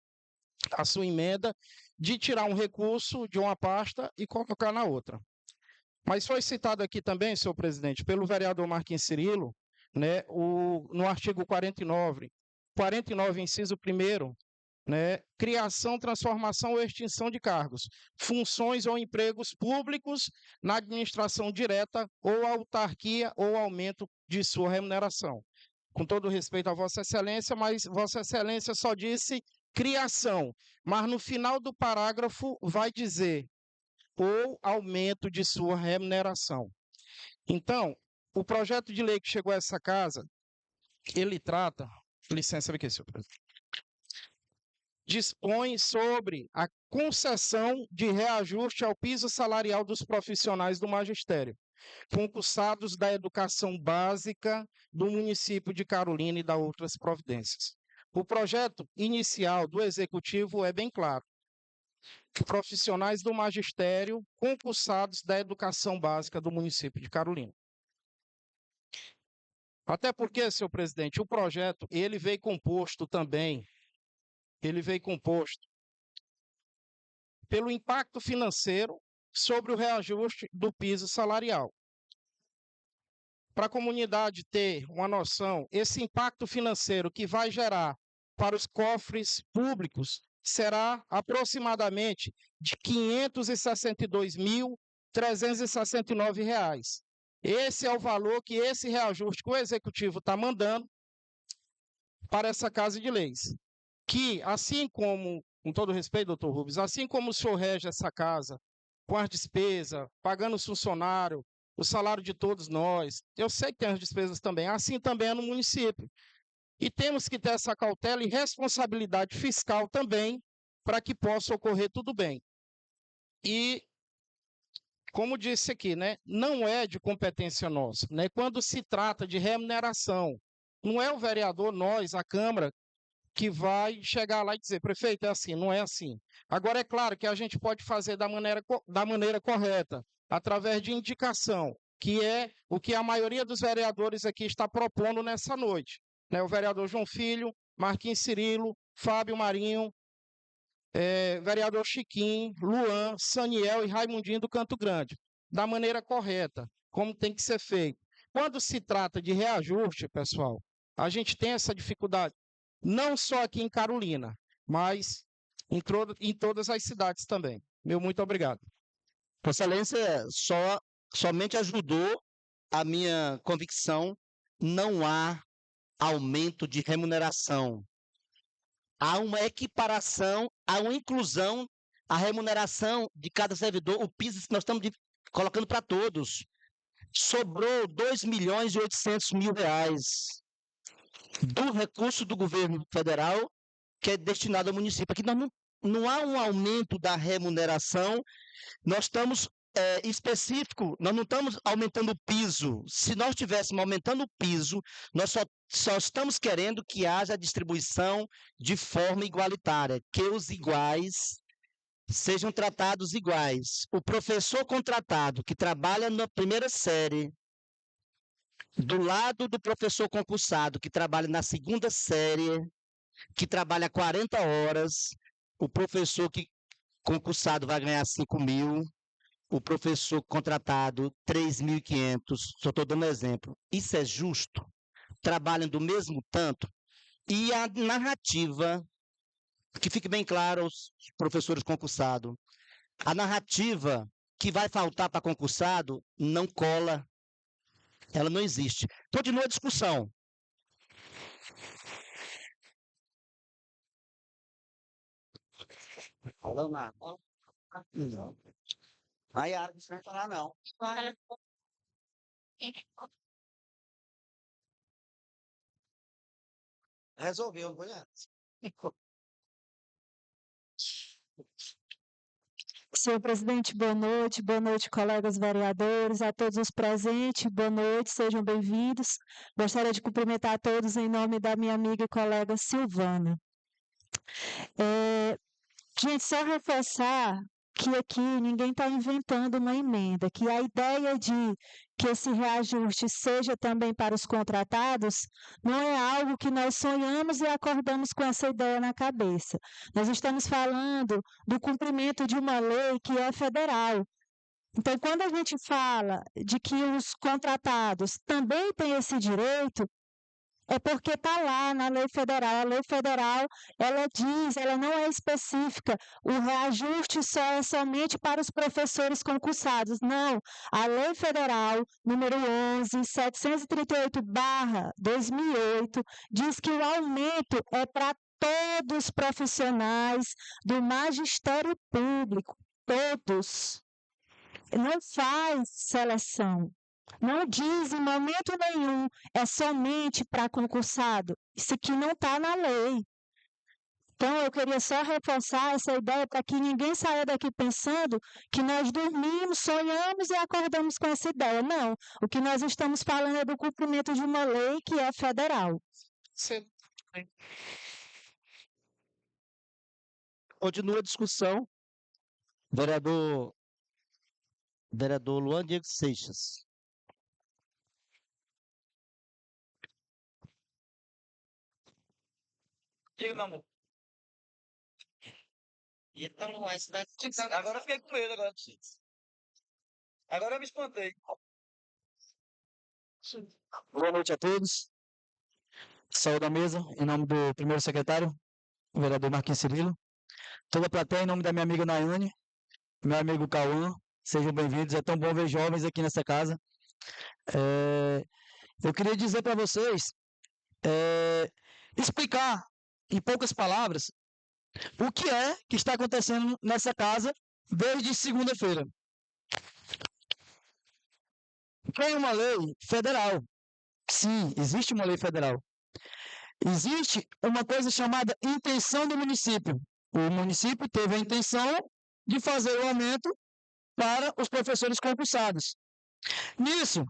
a sua emenda de tirar um recurso de uma pasta e colocar na outra. Mas foi citado aqui também, senhor presidente, pelo vereador Marquinhos Cirilo, né, no artigo 49, inciso 1º, né, criação, transformação ou extinção de cargos, funções ou empregos públicos na administração direta ou autarquia ou aumento de sua remuneração. Com todo respeito a Vossa Excelência, mas Vossa Excelência só disse criação, mas no final do parágrafo vai dizer ou aumento de sua remuneração. Então, o projeto de lei que chegou a essa casa, ele trata, licença aqui, senhor presidente, dispõe sobre a concessão de reajuste ao piso salarial dos profissionais do magistério, concursados da educação básica do município de Carolina e da outras providências. O projeto inicial do Executivo é bem claro. Profissionais do magistério concursados da educação básica do município de Carolina. Até porque, senhor presidente, o projeto ele veio composto pelo impacto financeiro sobre o reajuste do piso salarial. Para a comunidade ter uma noção, esse impacto financeiro que vai gerar para os cofres públicos será aproximadamente de R$ 562.369. Esse é o valor que esse reajuste que o Executivo está mandando para essa Casa de Leis. Que, assim como, com todo respeito, doutor Rubens, assim como o senhor rege essa casa, com as despesas, pagando os funcionários, o salário de todos nós, eu sei que tem as despesas também, assim também é no município. E temos que ter essa cautela e responsabilidade fiscal também para que possa ocorrer tudo bem. E, como disse aqui, né, não é de competência nossa. Né, quando se trata de remuneração, não é o vereador, nós, a Câmara, que vai chegar lá e dizer, prefeito, é assim, não é assim. Agora, é claro que a gente pode fazer da maneira correta, através de indicação, que é o que a maioria dos vereadores aqui está propondo nessa noite. Né, o vereador João Filho, Marquinhos Cirilo, Fábio Marinho, vereador Chiquinho, Luan, Saniel e Raimundinho do Canto Grande, da maneira correta, como tem que ser feito. Quando se trata de reajuste, pessoal, a gente tem essa dificuldade, não só aqui em Carolina, mas em todas as cidades também. Meu muito obrigado. Vossa Excelência somente ajudou a minha convicção, não há aumento de remuneração. Há uma equiparação, há uma inclusão a remuneração de cada servidor, o piso que nós estamos colocando para todos. Sobrou 2.800.000 reais do recurso do governo federal que é destinado ao município. Aqui não há um aumento da remuneração, nós estamos específico, nós não estamos aumentando o piso. Se nós estivéssemos aumentando o piso, nós só estamos querendo que haja distribuição de forma igualitária, que os iguais sejam tratados iguais. O professor contratado que trabalha na primeira série, do lado do professor concursado que trabalha na segunda série, que trabalha 40 horas, o professor concursado vai ganhar 5.000, o professor contratado 3.500, só estou dando exemplo. Isso é justo? Trabalham do mesmo tanto? E a narrativa, que fique bem claro aos professores concursados, a narrativa que vai faltar para concursado não cola, ela não existe. Continua a discussão. Falando nada. Não. Aí a área não vai falar, não. Resolveu, não foi antes. Senhor presidente, boa noite, colegas vereadores, a todos os presentes, boa noite, sejam bem-vindos. Gostaria de cumprimentar a todos em nome da minha amiga e colega Silvana. Gente, só reforçar que aqui ninguém está inventando uma emenda, que a ideia de que esse reajuste seja também para os contratados não é algo que nós sonhamos e acordamos com essa ideia na cabeça. Nós estamos falando do cumprimento de uma lei que é federal. Então, quando a gente fala de que os contratados também têm esse direito, é porque está lá na lei federal. A lei federal, ela diz, ela não é específica, o reajuste só é somente para os professores concursados. Não, a lei federal, número 11.738/2008, diz que o aumento é para todos os profissionais do magistério público, todos. Não faz seleção. Não diz em momento nenhum, é somente para concursado. Isso aqui não está na lei. Então, eu queria só reforçar essa ideia para que ninguém saia daqui pensando que nós dormimos, sonhamos e acordamos com essa ideia. Não, o que nós estamos falando é do cumprimento de uma lei que é federal. Continua a discussão. Vereador Luan Diego Seixas. Diga, meu amor. Então, agora eu fiquei com medo agora. Agora eu me espantei. Boa noite a todos. Saúde à mesa, em nome do primeiro secretário, o vereador Marquinhos Cirilo. Toda a plateia, em nome da minha amiga Nayane, meu amigo Cauã, sejam bem-vindos. É tão bom ver jovens aqui nessa casa. Eu queria dizer para vocês, explicar em poucas palavras o que é que está acontecendo nessa casa desde segunda-feira. Tem uma lei federal. Sim, existe uma lei federal. Existe uma coisa chamada intenção do município. O município teve a intenção de fazer o aumento para os professores concursados. Nisso,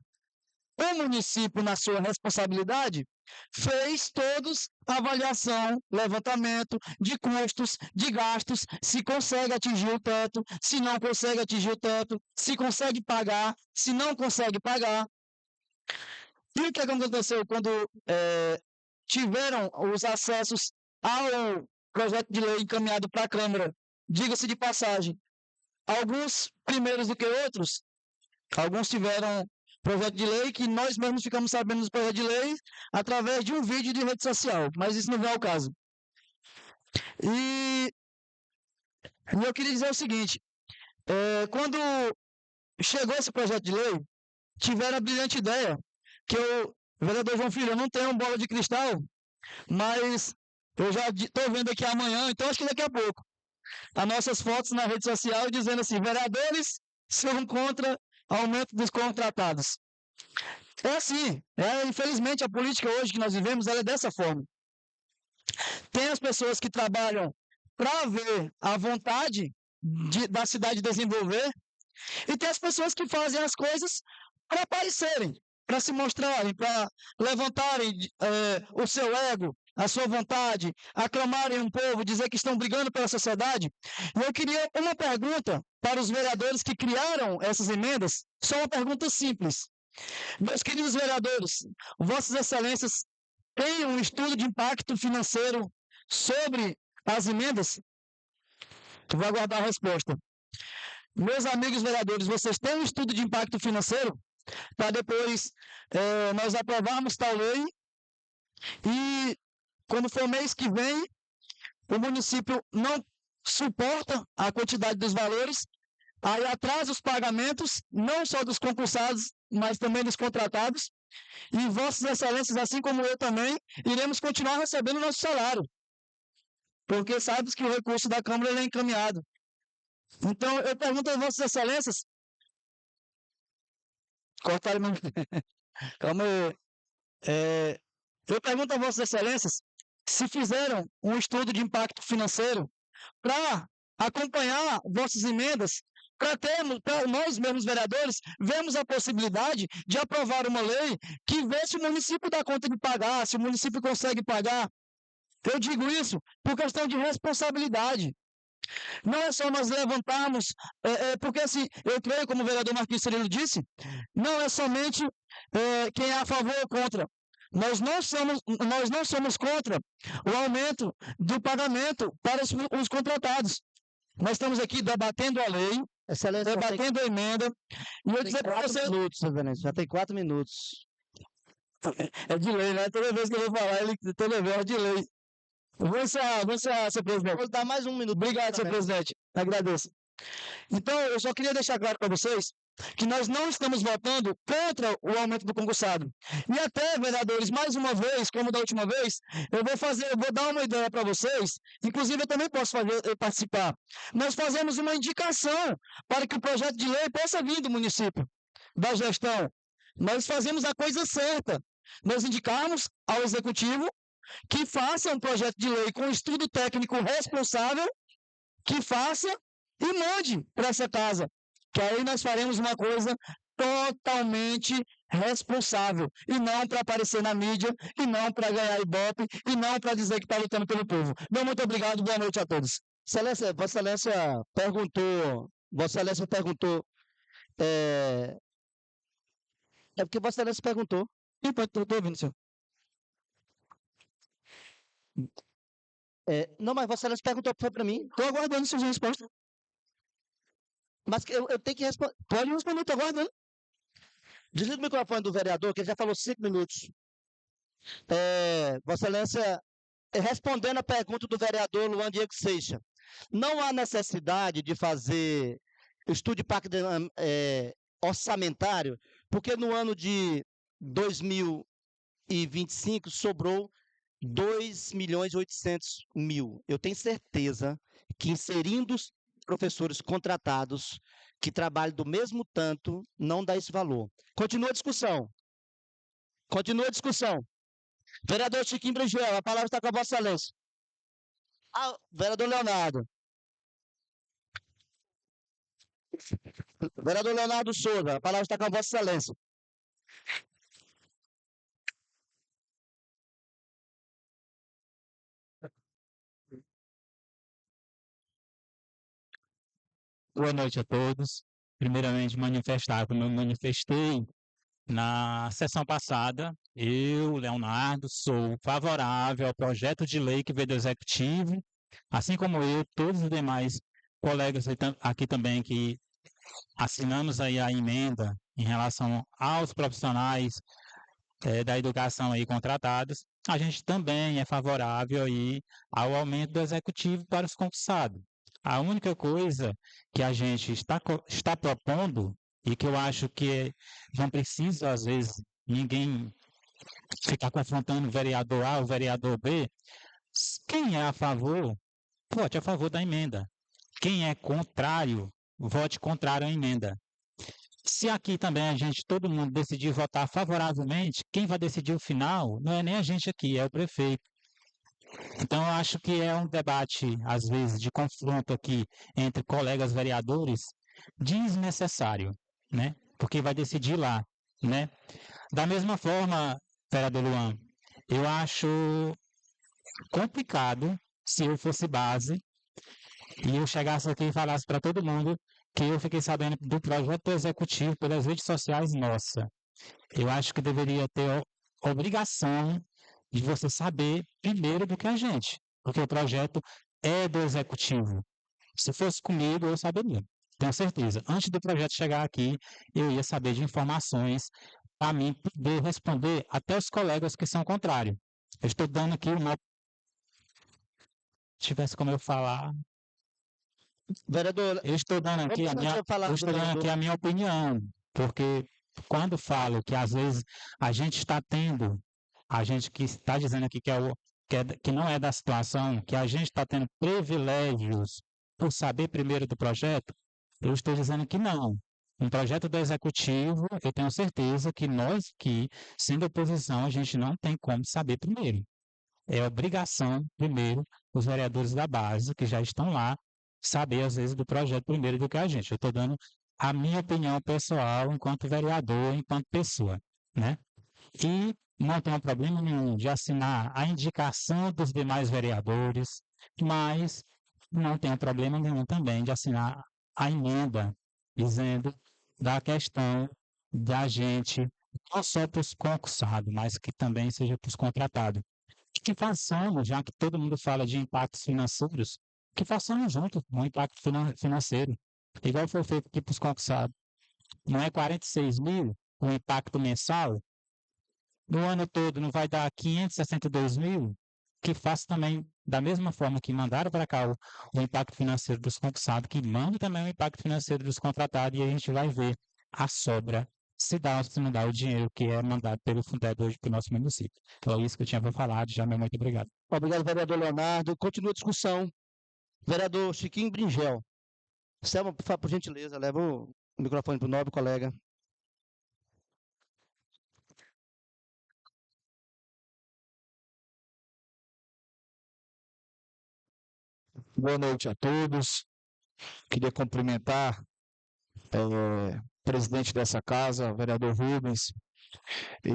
o município, na sua responsabilidade, fez todos a avaliação, levantamento de custos, de gastos, se consegue atingir o teto, se não consegue atingir o teto, se consegue pagar, se não consegue pagar. E o que aconteceu quando tiveram os acessos ao projeto de lei encaminhado para a Câmara? Diga-se de passagem, alguns primeiros do que outros, alguns tiveram projeto de lei que nós mesmos ficamos sabendo do projeto de lei através de um vídeo de rede social, mas isso não vem ao caso. E eu queria dizer o seguinte, quando chegou esse projeto de lei, tiveram a brilhante ideia que o vereador João Filho, eu não tenho bola de cristal, mas eu já estou vendo aqui amanhã, então acho que daqui a pouco, as nossas fotos na rede social dizendo assim, vereadores são contra aumento dos contratados. É assim, infelizmente a política hoje que nós vivemos, ela é dessa forma. Tem as pessoas que trabalham para ver a vontade da cidade desenvolver, e tem as pessoas que fazem as coisas para aparecerem, para se mostrarem, para levantarem o seu ego, a sua vontade, aclamarem um povo, dizer que estão brigando pela sociedade. E eu queria uma pergunta para os vereadores que criaram essas emendas, só uma pergunta simples. Meus queridos vereadores, Vossas Excelências têm um estudo de impacto financeiro sobre as emendas? Eu vou aguardar a resposta. Meus amigos vereadores, vocês têm um estudo de impacto financeiro para depois nós aprovarmos tal lei e quando for mês que vem o município não suporta a quantidade dos valores, aí atrasa os pagamentos, não só dos concursados, mas também dos contratados, e Vossas Excelências, assim como eu também, iremos continuar recebendo o nosso salário, porque sabemos que o recurso da Câmara é encaminhado. Então, eu pergunto a Vossas Excelências, cortaram meu... Calma aí. Eu pergunto a Vossas Excelências se fizeram um estudo de impacto financeiro para acompanhar vossas emendas, para nós mesmos vereadores, vemos a possibilidade de aprovar uma lei que vê se o município dá conta de pagar, se o município consegue pagar. Eu digo isso por questão de responsabilidade. Não é só nós levantarmos, porque assim, eu creio, como o vereador Marquinhos Cirilo disse, não é somente quem é a favor ou contra. Nós não somos contra o aumento do pagamento para os contratados. Nós estamos aqui debatendo a lei, Excelência, debatendo a emenda, e eu dizer para você... Já tem 4 minutos. É de lei, né? Toda vez que eu vou falar, toda vez é de lei. Vou encerrar, senhor presidente. Vou dar mais um minuto. Obrigado, senhor presidente. Agradeço. Então, eu só queria deixar claro para vocês que nós não estamos votando contra o aumento do concursado. E até, vereadores, mais uma vez, como da última vez, eu vou dar uma ideia para vocês, inclusive eu também posso participar. Nós fazemos uma indicação para que o projeto de lei possa vir do município, da gestão. Nós fazemos a coisa certa. Nós indicamos ao executivo que faça um projeto de lei com estudo técnico responsável, que faça e mande para essa casa, que aí nós faremos uma coisa totalmente responsável, e não para aparecer na mídia, e não para ganhar ibope, e não para dizer que está lutando pelo povo. Meu muito obrigado, boa noite a todos. Excelência, Vossa Excelência perguntou, é porque Vossa Excelência perguntou. Estou ouvindo, senhor. Não, mas Vossa Excelência perguntou, foi para mim. Estou aguardando sua resposta. Mas eu tenho que responder. Pode responder, estou aguardando. Desliga o microfone do vereador, que ele já falou 5 minutos. Vossa Excelência, respondendo a pergunta do vereador Luan Diego Seixas, não há necessidade de fazer estudo de impacto orçamentário, porque no ano de 2025 sobrou 2.800.000. Eu tenho certeza que inserindo os professores contratados que trabalham do mesmo tanto, não dá esse valor. Continua a discussão. Vereador Chiquinho Brigel, a palavra está com a Vossa Excelência. Vereador Leonardo. Vereador Leonardo Souza, a palavra está com a Vossa Excelência. Boa noite a todos. Primeiramente, manifestar como eu manifestei na sessão passada. Eu, Leonardo, sou favorável ao projeto de lei que veio do Executivo, assim como eu, todos os demais colegas aqui também que assinamos aí a emenda em relação aos profissionais da educação aí contratados. A gente também é favorável aí ao aumento do Executivo para os concursados. A única coisa que a gente está propondo, e que eu acho que não precisa, às vezes, ninguém ficar confrontando o vereador A ou o vereador B, quem é a favor, vote a favor da emenda. quem é contrário, vote contrário à emenda. Se aqui também todo mundo decidir votar favoravelmente, quem vai decidir o final não é nem a gente aqui, é o prefeito. Então, eu acho que é um debate, às vezes, de confronto aqui entre colegas vereadores desnecessário, né? Porque vai decidir lá, né? Da mesma forma, vereador Luan, eu acho complicado se eu fosse base e eu chegasse aqui e falasse para todo mundo que eu fiquei sabendo do projeto executivo pelas redes sociais, nossa. Eu acho que deveria ter obrigação de você saber primeiro do que a gente, porque o projeto é do executivo. Se fosse comigo, eu saberia, tenho certeza. Antes do projeto chegar aqui, eu ia saber de informações para mim poder responder até os colegas que são contrários. Eu estou dando aqui uma... Se tivesse como eu falar... Vereador, Eu estou dando aqui vamos deixar eu falar eu do estou dando vereador. aqui a minha opinião, porque quando falo que às vezes a gente está tendo, a gente que está dizendo aqui que não é da situação, que a gente está tendo privilégios por saber primeiro do projeto, eu estou dizendo que não. Um projeto do executivo, eu tenho certeza que nós que, sendo oposição, a gente não tem como saber primeiro. É obrigação, primeiro, os vereadores da base, que já estão lá, saber, às vezes, do projeto primeiro do que a gente. Eu estou dando a minha opinião pessoal enquanto vereador, enquanto pessoa, né? E não tenho problema nenhum de assinar a indicação dos demais vereadores, mas não tenho problema nenhum também de assinar a emenda, dizendo da questão da gente, não só para os concursados, mas que também seja para os contratados. Que façamos, já que todo mundo fala de impactos financeiros, que façamos junto um impacto financeiro, igual foi feito aqui para os concursados. Não é 46 mil o impacto mensal? No ano todo não vai dar 562 mil? Que faça também, da mesma forma que mandaram para cá o impacto financeiro dos concursados, que manda também o impacto financeiro dos contratados, e a gente vai ver a sobra, se dá ou se não dá o dinheiro que é mandado pelo Fundeb hoje para o nosso município. Então é isso que eu tinha para falar, já meu muito obrigado. Obrigado, vereador Leonardo. Continua a discussão. Vereador Chiquinho Bringel. Selma, por gentileza, leva o microfone para o nobre colega. Boa noite a todos. Queria cumprimentar o presidente dessa casa, o vereador Rubens, e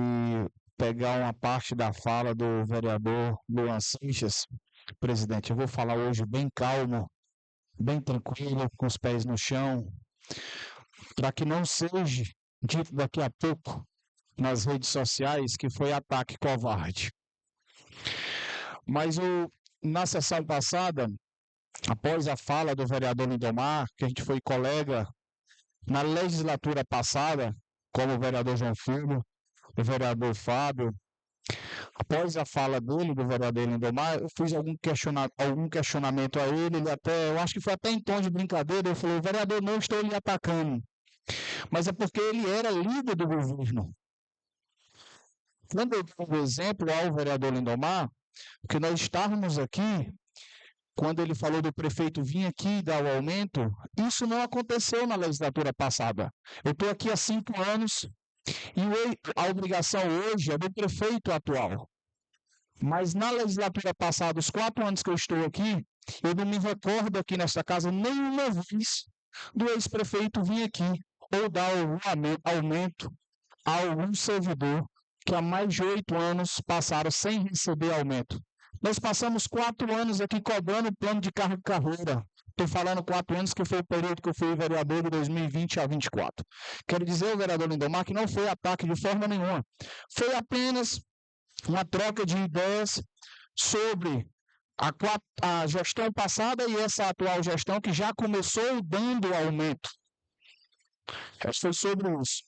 pegar uma parte da fala do vereador Luan Seixas. Presidente, eu vou falar hoje bem calmo, bem tranquilo, com os pés no chão, para que não seja dito daqui a pouco nas redes sociais que foi ataque covarde. Mas na sessão passada, após a fala do vereador Lindomar, que a gente foi colega na legislatura passada, como o vereador João Filho, o vereador Fábio, após a fala dele, do vereador Lindomar, eu fiz algum questionamento a ele, eu acho que foi até em tom de brincadeira, eu falei, vereador, não estou lhe atacando, mas é porque ele era líder do governo. Quando eu dou o exemplo ao vereador Lindomar, que nós estávamos aqui, quando ele falou do prefeito vir aqui dar o aumento, isso não aconteceu na legislatura passada. Eu estou aqui há 5 anos e a obrigação hoje é do prefeito atual. Mas na legislatura passada, os 4 anos que eu estou aqui, eu não me recordo aqui nessa casa nenhuma vez do ex-prefeito vir aqui ou dar o aumento a algum servidor que há mais de 8 anos passaram sem receber aumento. Nós passamos 4 anos aqui cobrando o plano de carreira. Estou falando 4 anos, que foi o período que eu fui vereador de 2020 a 2024. Quero dizer ao vereador Lindomar que não foi ataque de forma nenhuma. Foi apenas uma troca de ideias sobre a gestão passada e essa atual gestão que já começou dando aumento. Foi sobre isso.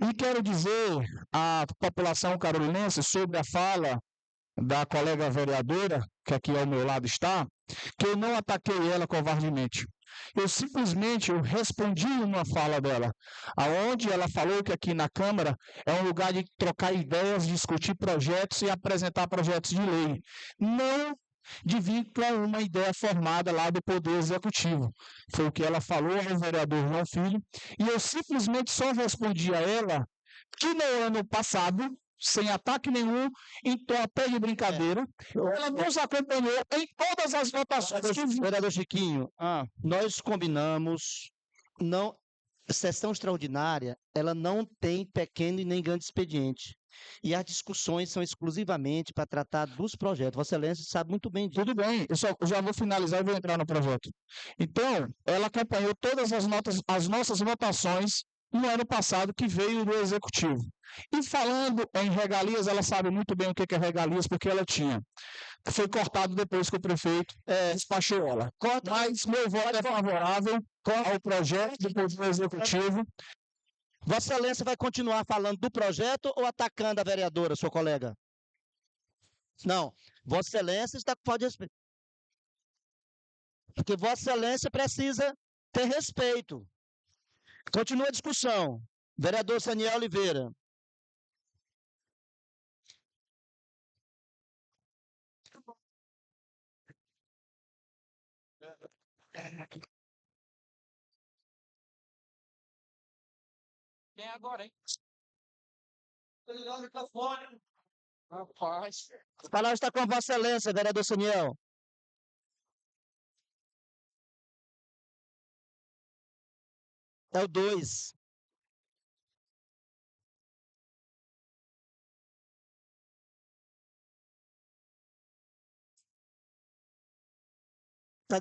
E quero dizer à população carolinense sobre a fala da colega vereadora, que aqui ao meu lado está, que eu não ataquei ela covardemente. Eu simplesmente respondi uma fala dela, aonde ela falou que aqui na Câmara é um lugar de trocar ideias, discutir projetos e apresentar projetos de lei. Não de vir com uma ideia formada lá do Poder Executivo. Foi o que ela falou ao vereador João Filho, e eu simplesmente só respondi a ela que no ano passado, sem ataque nenhum, em tom até de brincadeira, ela nos acompanhou em todas as votações que Vereador Chiquinho, nós combinamos, não, sessão extraordinária, ela não tem pequeno e nem grande expediente. E as discussões são exclusivamente para tratar dos projetos. Vossa Excelência sabe muito bem disso. Tudo bem, eu já vou finalizar e vou entrar no projeto. Então, ela acompanhou todas as nossas votações no ano passado que veio do Executivo. E falando em regalias, ela sabe muito bem o que é regalias, porque ela tinha. Foi cortado depois que o prefeito despachou ela. Mas meu voto é favorável ao projeto do Executivo. Vossa Excelência vai continuar falando do projeto ou atacando a vereadora, sua colega? Não. Vossa Excelência pode respeitar. Porque Vossa Excelência precisa ter respeito. Continua a discussão. Vereador Saniel Oliveira. Quem é agora, hein? Rapaz. A palavra está com Vossa Excelência, vereador Saniel. É o 2.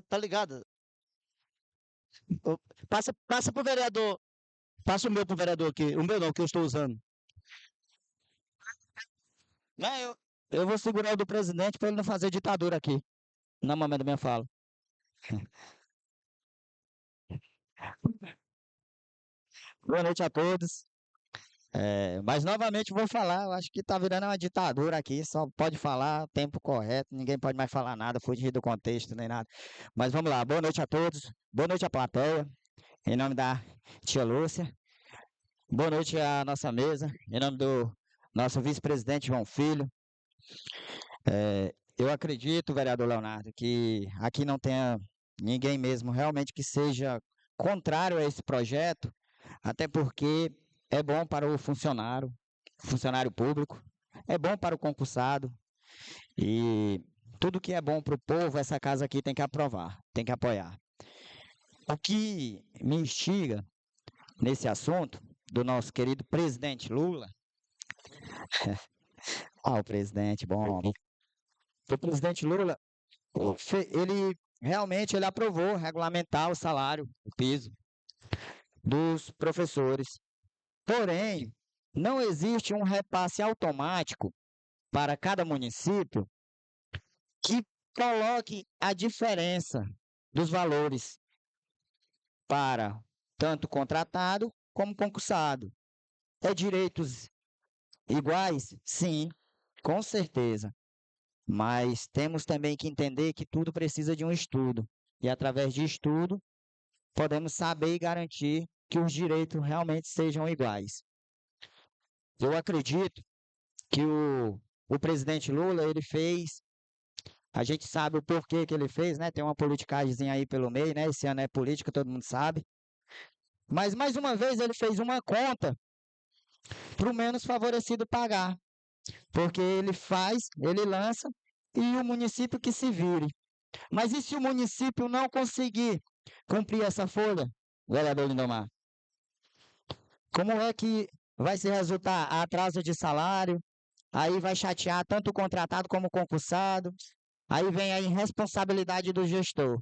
Tá ligado? Passa pro vereador. Passa o meu pro vereador aqui. O meu não, que eu estou usando. Não, eu vou segurar o do presidente para ele não fazer ditadura aqui, na momento da minha fala. Boa noite a todos. Mas novamente vou falar, eu acho que tá virando uma ditadura aqui, só pode falar tempo correto, ninguém pode mais falar nada, fugir do contexto nem nada. Mas vamos lá, boa noite a todos, boa noite à plateia, em nome da tia Lúcia, boa noite à nossa mesa, em nome do nosso vice-presidente João Filho. Eu acredito, vereador Leonardo, que aqui não tenha ninguém mesmo realmente que seja contrário a esse projeto, até porque é bom para o funcionário público, é bom para o concursado, e tudo que é bom para o povo, essa casa aqui tem que aprovar, tem que apoiar. O que me instiga nesse assunto do nosso querido presidente Lula, o presidente, bom, o presidente Lula, ele realmente ele aprovou regulamentar o salário, o piso dos professores. Porém, não existe um repasse automático para cada município que coloque a diferença dos valores para tanto contratado como concursado. É direitos iguais? Sim, com certeza. Mas temos também que entender que tudo precisa de um estudo. E através de estudo, podemos saber e garantir que os direitos realmente sejam iguais. Eu acredito que o presidente Lula, ele fez, a gente sabe o porquê que ele fez, né? Tem uma politicagem aí pelo meio, né? Esse ano é política, todo mundo sabe. Mas, mais uma vez, ele fez uma conta para o menos favorecido pagar. Porque ele faz, ele lança, e o município que se vire. Mas e se o município não conseguir cumprir essa folha, vereador Lindomar? Como é que vai se resultar atraso de salário? Aí vai chatear tanto o contratado como o concursado. Aí vem a irresponsabilidade do gestor.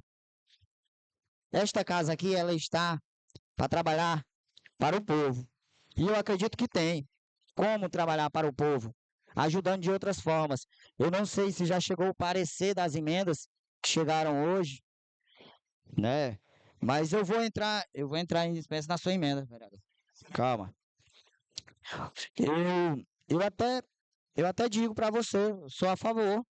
Esta casa aqui, ela está para trabalhar para o povo. E eu acredito que tem como trabalhar para o povo, ajudando de outras formas. Eu não sei se já chegou o parecer das emendas que chegaram hoje, né? Mas eu vou entrar em dispensa na sua emenda, vereador. Calma. Eu até digo para você, sou a favor.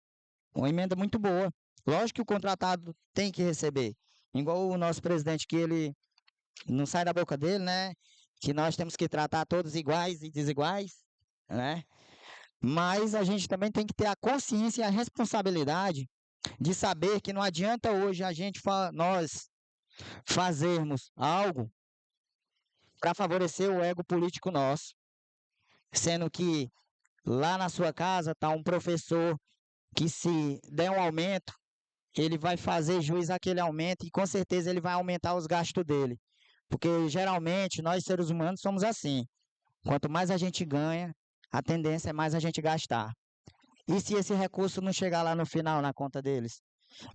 Uma emenda muito boa. Lógico que o contratado tem que receber. Igual o nosso presidente, que ele não sai da boca dele, né? Que nós temos que tratar todos iguais e desiguais, né? Mas a gente também tem que ter a consciência e a responsabilidade de saber que não adianta hoje nós fazermos algo para favorecer o ego político nosso, sendo que lá na sua casa está um professor que, se der um aumento, ele vai fazer jus àquele aumento e com certeza ele vai aumentar os gastos dele. Porque geralmente nós seres humanos somos assim. Quanto mais a gente ganha, a tendência é mais a gente gastar. E se esse recurso não chegar lá no final na conta deles?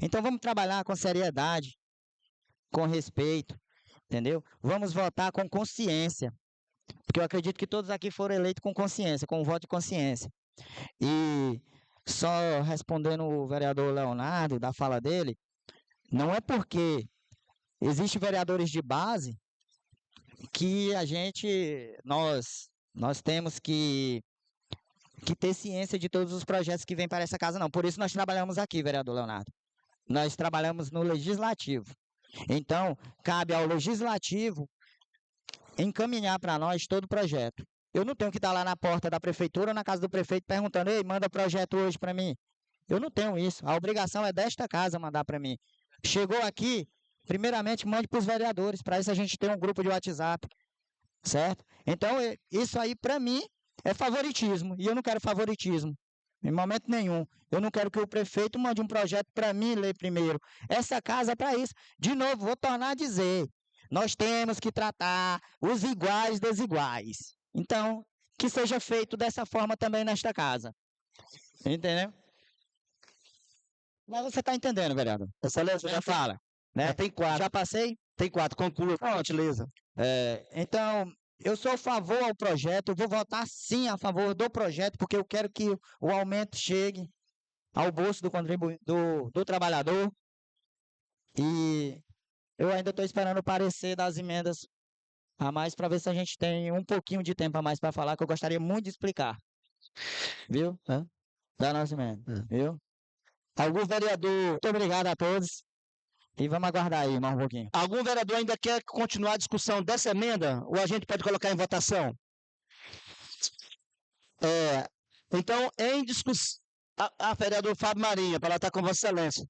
Então vamos trabalhar com seriedade, com respeito, entendeu? Vamos votar com consciência. Porque eu acredito que todos aqui foram eleitos com consciência, com um voto de consciência. E só respondendo o vereador Leonardo, da fala dele, não é porque existem vereadores de base que nós temos que ter ciência de todos os projetos que vêm para essa casa, não. Por isso nós trabalhamos aqui, vereador Leonardo. Nós trabalhamos no Legislativo. Então, cabe ao Legislativo encaminhar para nós todo o projeto. Eu não tenho que estar lá na porta da prefeitura ou na casa do prefeito perguntando: ei, manda projeto hoje para mim. Eu não tenho isso. A obrigação é desta casa mandar para mim. Chegou aqui, primeiramente mande para os vereadores. Para isso a gente tem um grupo de WhatsApp, certo? Então, isso aí para mim é favoritismo. E eu não quero favoritismo, em momento nenhum. Eu não quero que o prefeito mande um projeto para mim ler primeiro. Essa casa é para isso. De novo, vou tornar a dizer: nós temos que tratar os iguais desiguais. Então, que seja feito dessa forma também nesta casa. Entendeu? Mas você está entendendo, vereador? Excelência, Já fala, né? tem 4. Já passei? Tem 4. Conclua, por gentileza. Então, eu sou a favor ao projeto, eu vou votar sim a favor do projeto, porque eu quero que o aumento chegue ao bolso do trabalhador. E eu ainda estou esperando o parecer das emendas a mais para ver se a gente tem um pouquinho de tempo a mais para falar, que eu gostaria muito de explicar. Viu? Da nossa emenda. Viu? Algum vereador, muito obrigado a todos. E vamos aguardar aí mais um pouquinho. Algum vereador ainda quer continuar a discussão dessa emenda? Ou a gente pode colocar em votação? Então, em discussão. Vereador Fábio Marinho, para estar com Vossa Excelência.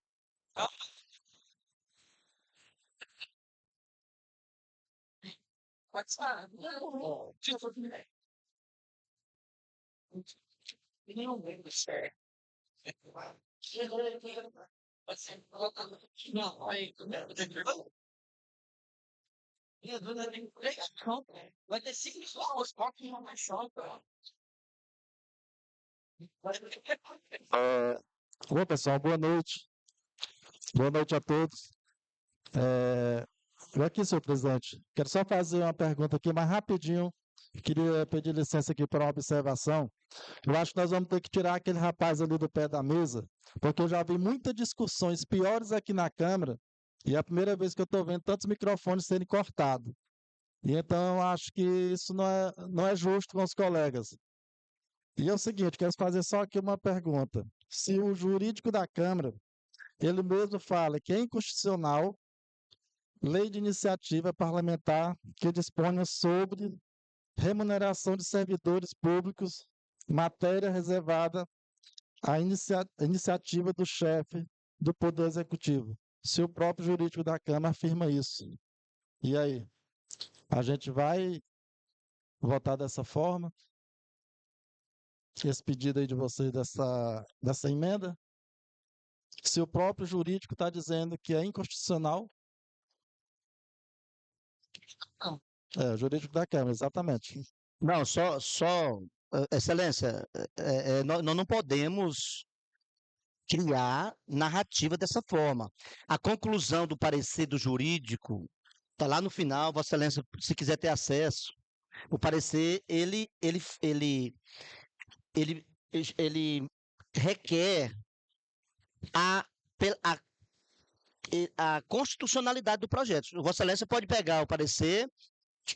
Oi, pessoal, boa noite. Boa noite a todos. Eu aqui, senhor presidente, quero só fazer uma pergunta aqui, mas rapidinho. Queria pedir licença aqui para uma observação. Eu acho que nós vamos ter que tirar aquele rapaz ali do pé da mesa, porque eu já vi muitas discussões piores aqui na Câmara, e é a primeira vez que eu estou vendo tantos microfones serem cortados. E então eu acho que isso não é justo com os colegas. E é o seguinte, quero fazer só aqui uma pergunta. Se o jurídico da Câmara, ele mesmo fala que é inconstitucional lei de iniciativa parlamentar que disponha sobre remuneração de servidores públicos, matéria reservada à iniciativa do chefe do Poder Executivo. Se o próprio jurídico da Câmara afirma isso. E aí? A gente vai votar dessa forma? Esse pedido aí de vocês dessa emenda? Se o próprio jurídico está dizendo que é inconstitucional? O jurídico da Câmara, exatamente. Não, Excelência, nós não podemos criar narrativa dessa forma. A conclusão do parecer do jurídico está lá no final, Vossa Excelência, se quiser ter acesso. O parecer, ele requer a constitucionalidade do projeto. Vossa Excelência pode pegar o parecer,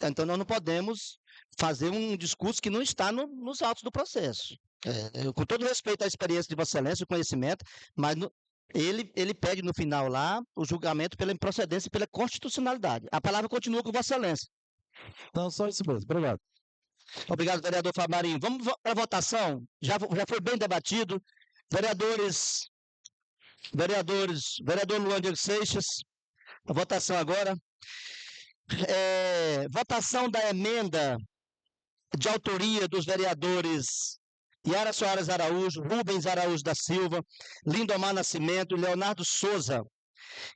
então nós não podemos fazer um discurso que não está nos autos do processo. Com todo respeito à experiência de Vossa Excelência, o conhecimento, mas ele pede no final lá o julgamento pela improcedência e pela constitucionalidade. A palavra continua com Vossa Excelência. Então, só isso mesmo. Obrigado. Obrigado, vereador Fábio Marinho. Vamos para a votação. Já foi bem debatido. Vereadores Vereador Luan Diego Seixas, a votação agora. Votação da emenda de autoria dos vereadores Yara Soares Araújo, Rubens Araújo da Silva, Lindomar Nascimento e Leonardo Souza,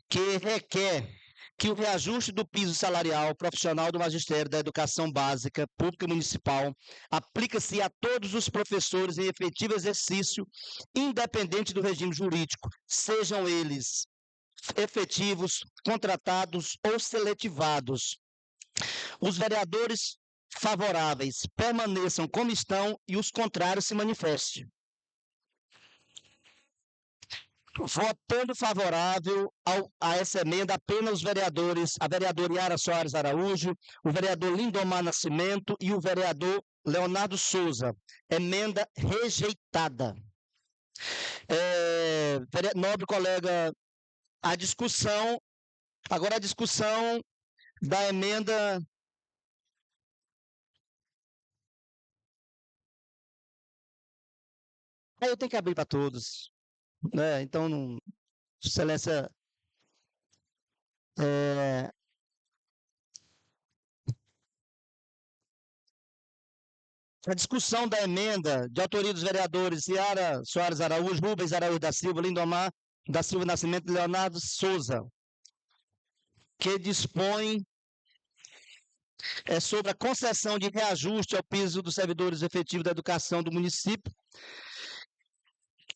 que requer que o reajuste do piso salarial profissional do magistério da educação básica pública municipal aplica-se a todos os professores em efetivo exercício, independente do regime jurídico, sejam eles efetivos, contratados ou seletivados. Os vereadores favoráveis permaneçam como estão e os contrários se manifestem. Votando favorável a essa emenda apenas os vereadores, a vereadora Yara Soares Araújo, o vereador Lindomar Nascimento e o vereador Leonardo Souza. Emenda rejeitada. Nobre colega, agora a discussão da emenda. Aí eu tenho que abrir para todos, né? Então, Excelência, a discussão da emenda de autoria dos vereadores Yara Soares Araújo, Rubens Araújo da Silva, Lindomar da Silva Nascimento e Leonardo Souza, que dispõe sobre a concessão de reajuste ao piso dos servidores efetivos da educação do município.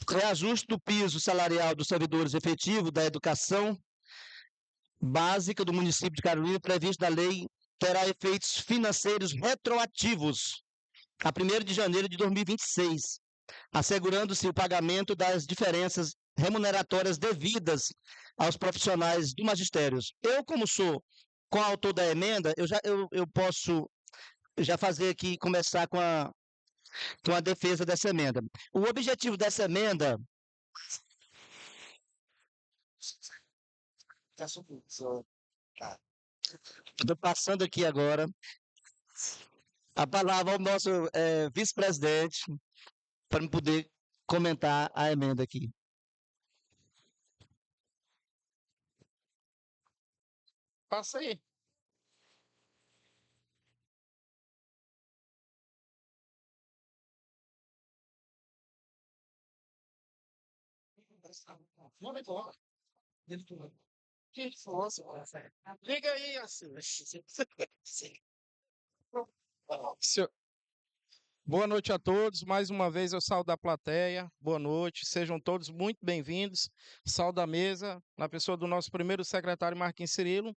Reajuste do piso salarial dos servidores efetivos da educação básica do município de Carolina, previsto na lei, terá efeitos financeiros retroativos a 1º de janeiro de 2026, assegurando-se o pagamento das diferenças remuneratórias devidas aos profissionais do magistério. Eu, como sou coautor da emenda, eu posso já fazer aqui, começar com a defesa dessa emenda. O objetivo dessa emenda... Estou passando aqui agora a palavra ao nosso vice-presidente para me poder comentar a emenda aqui. Passa aí. Liga aí, assim. Boa noite a todos. Mais uma vez eu saúdo a plateia. Boa noite. Sejam todos muito bem-vindos. Saúdo a mesa, na pessoa do nosso primeiro secretário, Marquinhos Cirilo,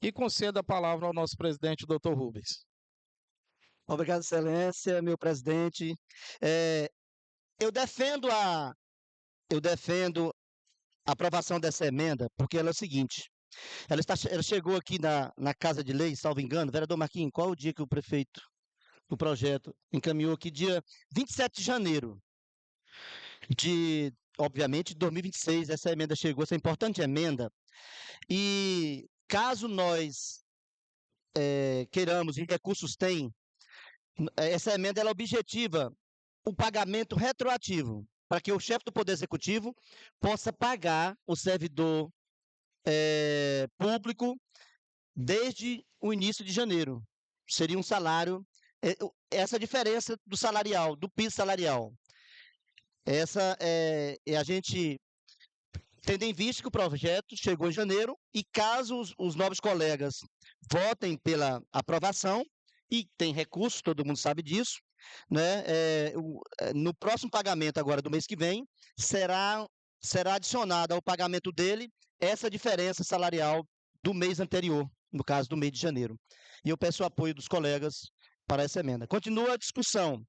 e concedo a palavra ao nosso presidente, Dr. Rubens. Obrigado, Excelência, meu presidente. Eu defendo a aprovação dessa emenda, porque ela é o seguinte: ela chegou aqui na Casa de Leis, salvo engano. Vereador Marquinhos, qual o dia que o prefeito do projeto encaminhou aqui? Dia 27 de janeiro obviamente, de 2026, essa emenda chegou, essa importante emenda. E caso nós queiramos e recursos tem, essa emenda ela objetiva o pagamento retroativo, para que o chefe do Poder Executivo possa pagar o servidor público desde o início de janeiro. Seria um salário, essa diferença do salarial, do piso salarial. Essa a gente tendo em vista que o projeto chegou em janeiro e caso os novos colegas votem pela aprovação, e tem recursos, todo mundo sabe disso, né? No próximo pagamento agora do mês que vem, será adicionada ao pagamento dele essa diferença salarial do mês anterior, no caso do mês de janeiro. E eu peço o apoio dos colegas para essa emenda. Continua a discussão.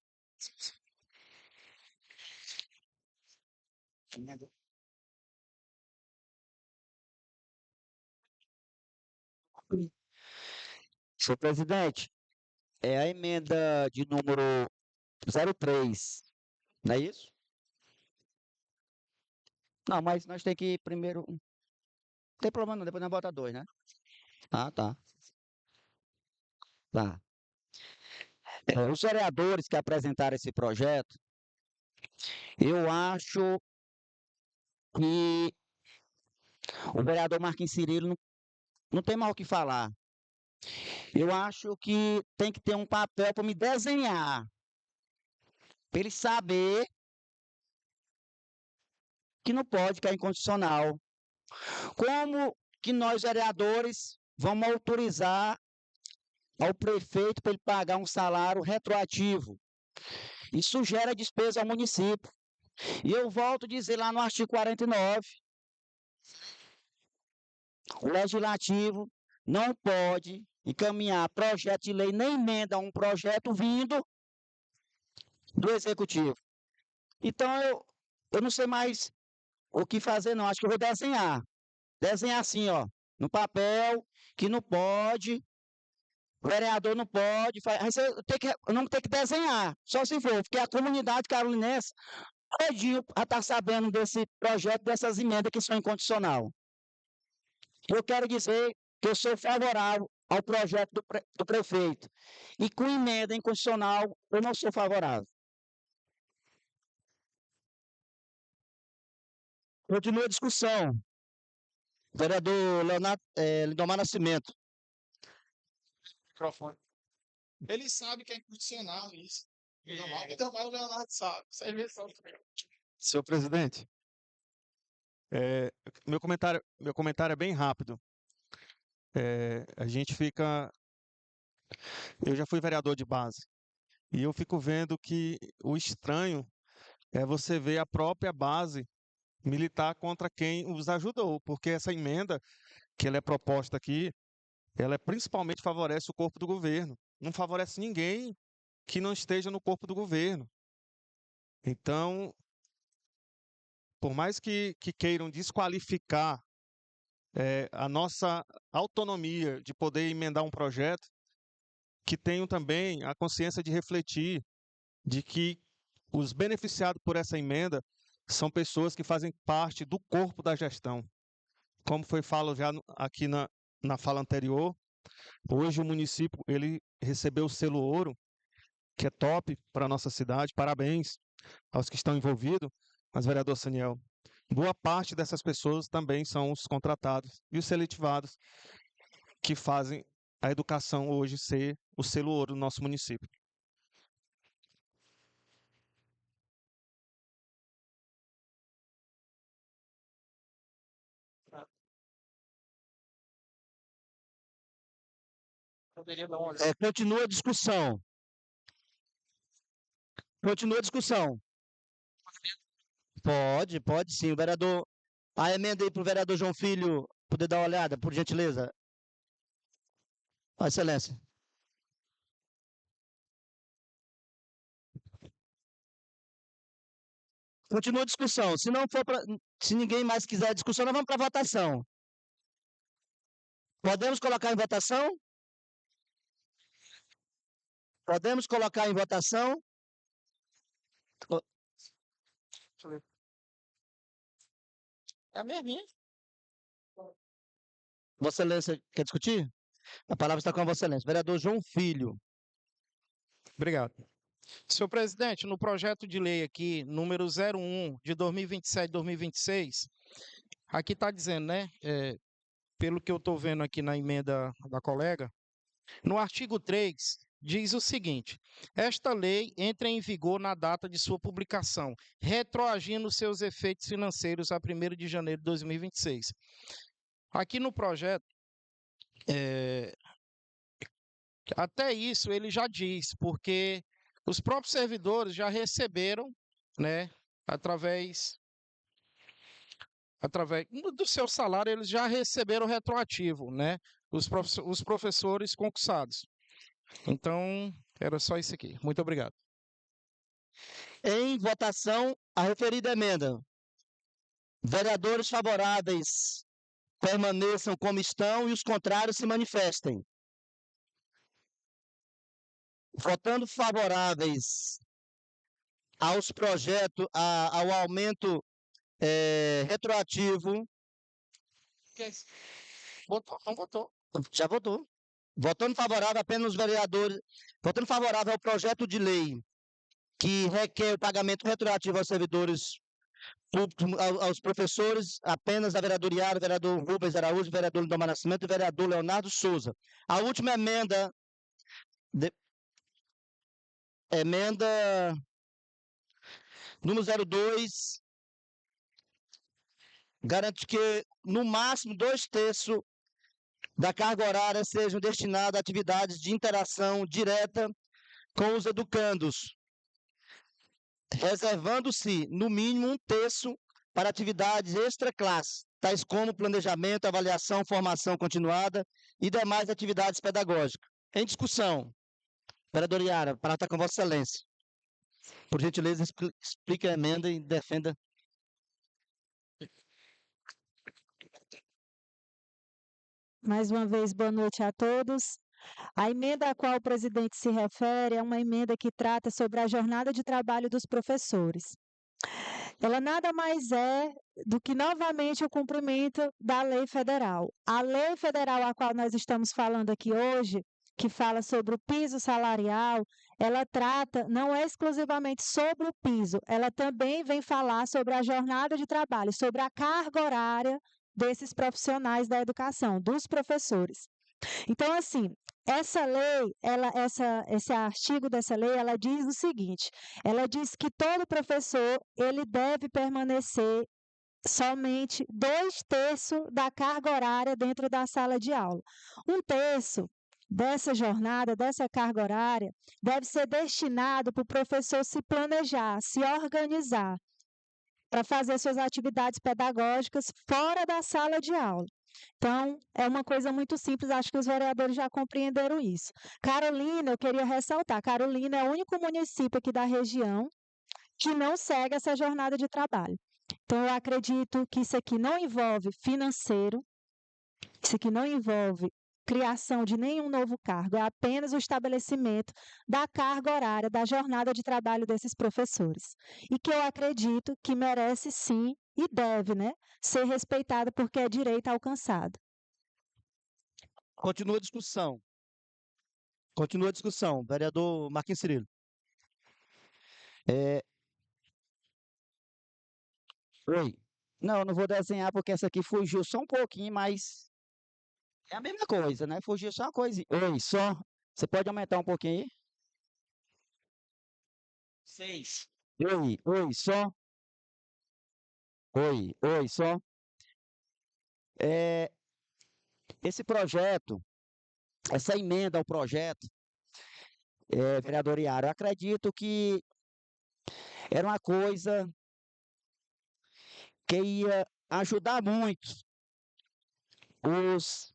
Senhor presidente, é a emenda de número 03, não é isso? Não, mas nós temos que ir primeiro... Não tem problema não, depois nós votamos 2, né? Ah, tá. Tá. Os vereadores que apresentaram esse projeto, eu acho que O vereador Marquinhos Cirilo não tem mal o que falar. Eu acho que tem que ter um papel para me desenhar, para ele saber que não pode, que é inconstitucional. Como que nós, vereadores, vamos autorizar ao prefeito para ele pagar um salário retroativo? Isso gera despesa ao município. E eu volto a dizer lá no artigo 49, o legislativo não pode encaminhar projeto de lei nem emenda a um projeto vindo do executivo. Então, eu não sei mais o que fazer, não. Acho que eu vou desenhar. Desenhar assim, ó, no papel, que não pode, o vereador não pode. Aí eu não tem que desenhar, só se for, porque a comunidade carolinense todinho já está sabendo desse projeto, dessas emendas que são incondicional. Eu quero dizer que eu sou favorável ao projeto do prefeito. E com emenda incondicional, eu não sou favorável. Continua a discussão. Vereador Lindomar Nascimento. Microfone. Ele sabe que é incondicional isso. Então, o Leonardo sabe. Vocês vê só. Senhor presidente, meu comentário é bem rápido. A gente fica. Eu já fui vereador de base e eu fico vendo que o estranho é você ver a própria base militar contra quem os ajudou, porque essa emenda que ela é proposta aqui, ela principalmente favorece o corpo do governo, não favorece ninguém que não esteja no corpo do governo. Então, por mais que queiram desqualificar a nossa autonomia de poder emendar um projeto, que tenham também a consciência de refletir de que os beneficiados por essa emenda são pessoas que fazem parte do corpo da gestão. Como foi falado já aqui na fala anterior, hoje o município ele recebeu o selo ouro, que é top para a nossa cidade. Parabéns aos que estão envolvidos. Mas, vereador Saniel, boa parte dessas pessoas também são os contratados e os seletivados que fazem a educação hoje ser o selo ouro do nosso município. Continua a discussão. Continua a discussão. Pode sim. O vereador. A emenda aí para o vereador João Filho poder dar uma olhada, por gentileza. Excelência. Continua a discussão. Se ninguém mais quiser discussão, nós vamos para a votação. Podemos colocar em votação? Podemos colocar em votação? É a mesminha. Vossa Excelência quer discutir? A palavra está com a Vossa Excelência. Vereador João Filho. Obrigado. Senhor presidente, no projeto de lei aqui, número 01 de 2027-2026, aqui está dizendo, né, pelo que eu estou vendo aqui na emenda da colega, no artigo 3, diz o seguinte: esta lei entra em vigor na data de sua publicação, retroagindo seus efeitos financeiros a 1º de janeiro de 2026. Aqui no projeto, até isso ele já diz, porque os próprios servidores já receberam, né, através do seu salário, eles já receberam retroativo, né, os professores concursados. Então, era só isso aqui. Muito obrigado. Em votação, a referida emenda. Vereadores favoráveis permaneçam como estão e os contrários se manifestem. Votando favoráveis aos projetos, ao aumento retroativo. Votou, não votou. Já votou. Votando favorável apenas os vereadores. Votando favorável ao projeto de lei que requer o pagamento retroativo aos servidores Aos professores, apenas a vereadora Iara, o vereador Rubens Araújo, o vereador Lindomar Nascimento e o vereador Leonardo Souza. A última emenda, emenda número 02, garante que, no máximo, 2/3 da carga horária sejam destinados a atividades de interação direta com os educandos, reservando-se, no mínimo, 1/3 para atividades extra-classe, tais como planejamento, avaliação, formação continuada e demais atividades pedagógicas. Em discussão, vereadora Iara, a palavra está com Vossa Excelência. Por gentileza, explique a emenda e defenda. Mais uma vez, boa noite a todos. A emenda a qual o presidente se refere é uma emenda que trata sobre a jornada de trabalho dos professores. Ela nada mais é do que, novamente, o cumprimento da lei federal. A lei federal a qual nós estamos falando aqui hoje, que fala sobre o piso salarial, ela trata, não é exclusivamente sobre o piso, ela também vem falar sobre a jornada de trabalho, sobre a carga horária desses profissionais da educação, dos professores. Então, assim, essa lei, esse artigo dessa lei, ela diz o seguinte: ela diz que todo professor ele deve permanecer somente 2/3 da carga horária dentro da sala de aula. 1/3 dessa jornada, dessa carga horária, deve ser destinado para o professor se planejar, se organizar, para fazer suas atividades pedagógicas fora da sala de aula. Então, é uma coisa muito simples, acho que os vereadores já compreenderam isso. Carolina, eu queria ressaltar, Carolina é o único município aqui da região que não segue essa jornada de trabalho. Então, eu acredito que isso aqui não envolve financeiro, isso aqui não envolve criação de nenhum novo cargo, é apenas o estabelecimento da carga horária, da jornada de trabalho desses professores. E que eu acredito que merece sim e deve, né, ser respeitada porque é direito alcançado. Continua a discussão. Continua a discussão. Vereador Marquinhos Cirilo. Oi. Não, eu não vou desenhar porque essa aqui fugiu só um pouquinho, mas é a mesma coisa, né? Fugiu só uma coisinha. Oi, só. Você pode aumentar um pouquinho aí? 6. Oi, só. Oi, só. Esse projeto, essa emenda ao projeto, vereador Iara, eu acredito que era uma coisa que ia ajudar muito os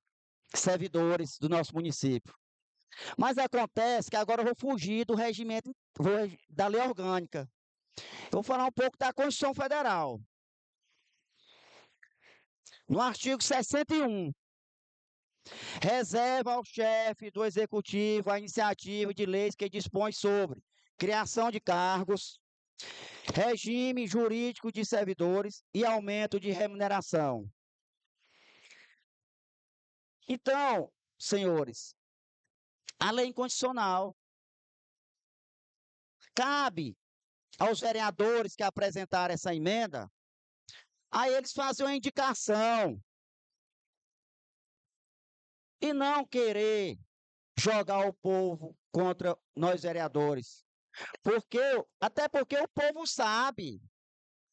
servidores do nosso município. Mas acontece que agora eu vou fugir do regimento, da lei orgânica. Eu vou falar um pouco da Constituição Federal. No artigo 61, reserva ao chefe do Executivo a iniciativa de leis que dispõe sobre criação de cargos, regime jurídico de servidores e aumento de remuneração. Então, senhores, a lei inconstitucional cabe aos vereadores que apresentaram essa emenda, a eles fazem uma indicação e não querer jogar o povo contra nós vereadores. Até porque o povo sabe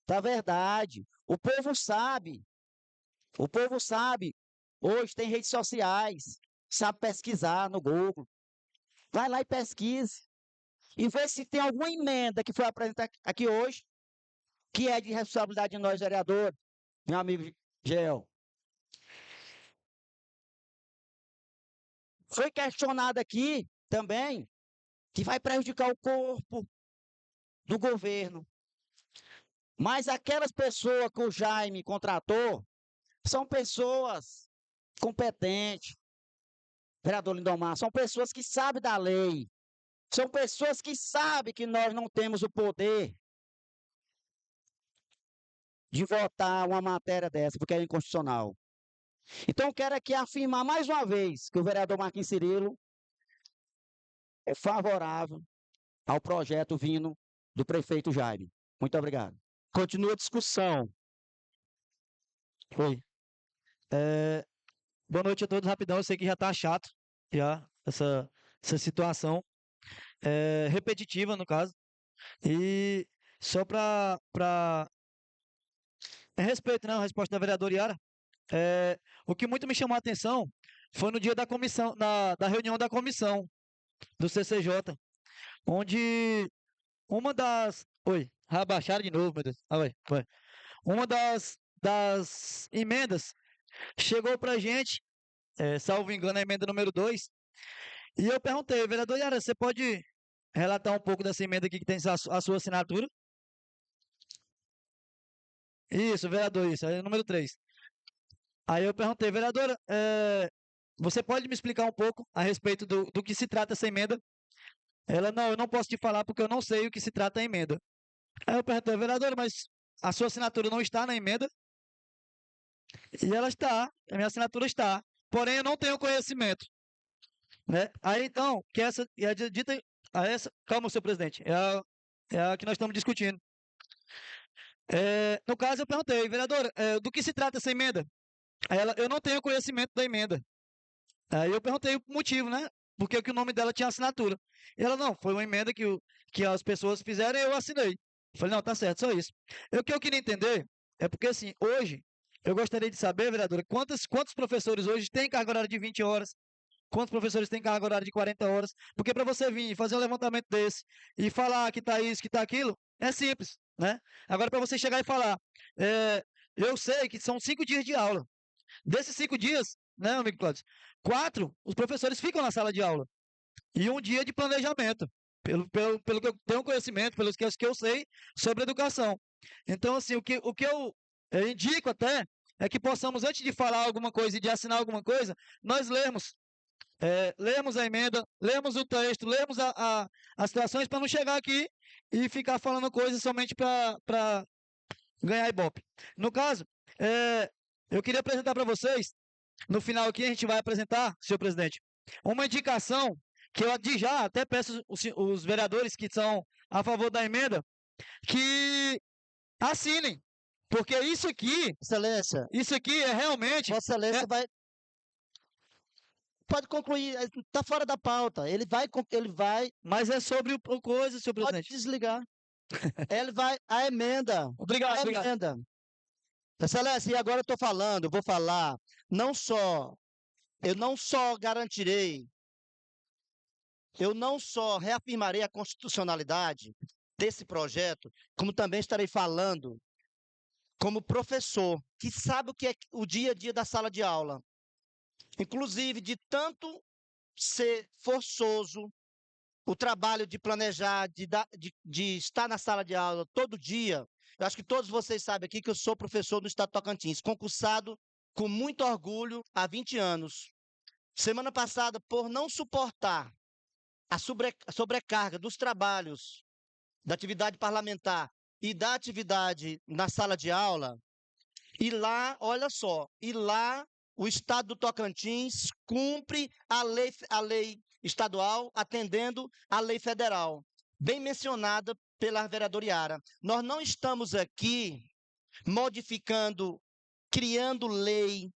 da verdade. O povo sabe. Hoje tem redes sociais, sabe pesquisar no Google. Vai lá e pesquise. E vê se tem alguma emenda que foi apresentada aqui hoje, que é de responsabilidade de nós vereadores, meu amigo Gel. Foi questionado aqui também que vai prejudicar o corpo do governo. Mas aquelas pessoas que o Jaime contratou são pessoas competentes, vereador Lindomar, são pessoas que sabem da lei, são pessoas que sabem que nós não temos o poder de votar uma matéria dessa, porque é inconstitucional. Então, quero aqui afirmar mais uma vez que o vereador Marquinhos Cirilo é favorável ao projeto vindo do prefeito Jaime. Muito obrigado. Continua a discussão. Oi. Boa noite a todos. Rapidão, eu sei que já tá chato, já, essa situação. Repetitiva, no caso. E só para em respeito, né, a resposta da vereadora Yara, o que muito me chamou a atenção foi no dia da comissão, da reunião da comissão do CCJ, onde uma das. Oi, abaixaram de novo, meu Deus. Ah, vai. Uma das emendas chegou pra gente, salvo engano, a emenda número 2, e eu perguntei, vereador Yara, você pode relatar um pouco dessa emenda aqui que tem a sua assinatura? Isso, vereador, isso, é o número 3. Aí eu perguntei, vereadora, você pode me explicar um pouco a respeito do que se trata essa emenda? Ela, não, eu não posso te falar porque eu não sei o que se trata a emenda. Aí eu perguntei, vereadora, mas a sua assinatura não está na emenda? E ela está, a minha assinatura está, porém eu não tenho conhecimento, né? Aí então, que essa, e a dita, calma, senhor presidente, é a que nós estamos discutindo. No caso, eu perguntei, vereadora, do que se trata essa emenda? Aí ela, eu não tenho conhecimento da emenda. Aí eu perguntei o motivo, né? Porque que o nome dela tinha assinatura. E ela, não, foi uma emenda que as pessoas fizeram e eu assinei. Eu falei, não, tá certo, só isso. O que eu queria entender é porque, assim, hoje, eu gostaria de saber, vereadora, quantos professores hoje têm carga horária de 20 horas? Quantos professores têm carga horária de 40 horas? Porque para você vir e fazer um levantamento desse e falar que tá isso, que tá aquilo, é simples, né? Agora, para você chegar e falar, eu sei que são 5 dias de aula. Desses 5 dias, né, amigo Cláudio? 4, os professores ficam na sala de aula. E um dia de planejamento, pelo que eu tenho conhecimento, pelos que eu sei sobre educação. Então, assim, o que eu indico até é que possamos, antes de falar alguma coisa e de assinar alguma coisa, nós lemos a emenda, lemos o texto, lemos as situações para não chegar aqui e ficar falando coisas somente para ganhar ibope. No caso, eu queria apresentar para vocês, no final aqui a gente vai apresentar, senhor presidente, uma indicação que eu de já até peço os vereadores que são a favor da emenda que assinem, porque Excelência, isso aqui é realmente Vossa Excelência vai. Pode concluir, está fora da pauta. Ele vai. mas é sobre o coisa, senhor Pode presidente. desligar. Ele vai. A emenda. Obrigado, A obrigado. emenda. Excelência, e agora eu estou falando, eu vou falar, eu não só garantirei, eu não só reafirmarei a constitucionalidade desse projeto, como também estarei falando como professor, que sabe o que é o dia a dia da sala de aula. Inclusive, de tanto ser forçoso o trabalho de planejar, de estar na sala de aula todo dia. Eu acho que todos vocês sabem aqui que eu sou professor do Estado de Tocantins, concursado com muito orgulho há 20 anos. Semana passada, por não suportar a sobrecarga dos trabalhos, da atividade parlamentar e da atividade na sala de aula, e lá, olha só, o Estado do Tocantins cumpre a lei estadual atendendo à lei federal, bem mencionada pela vereadora Yara. Nós não estamos aqui modificando, criando lei.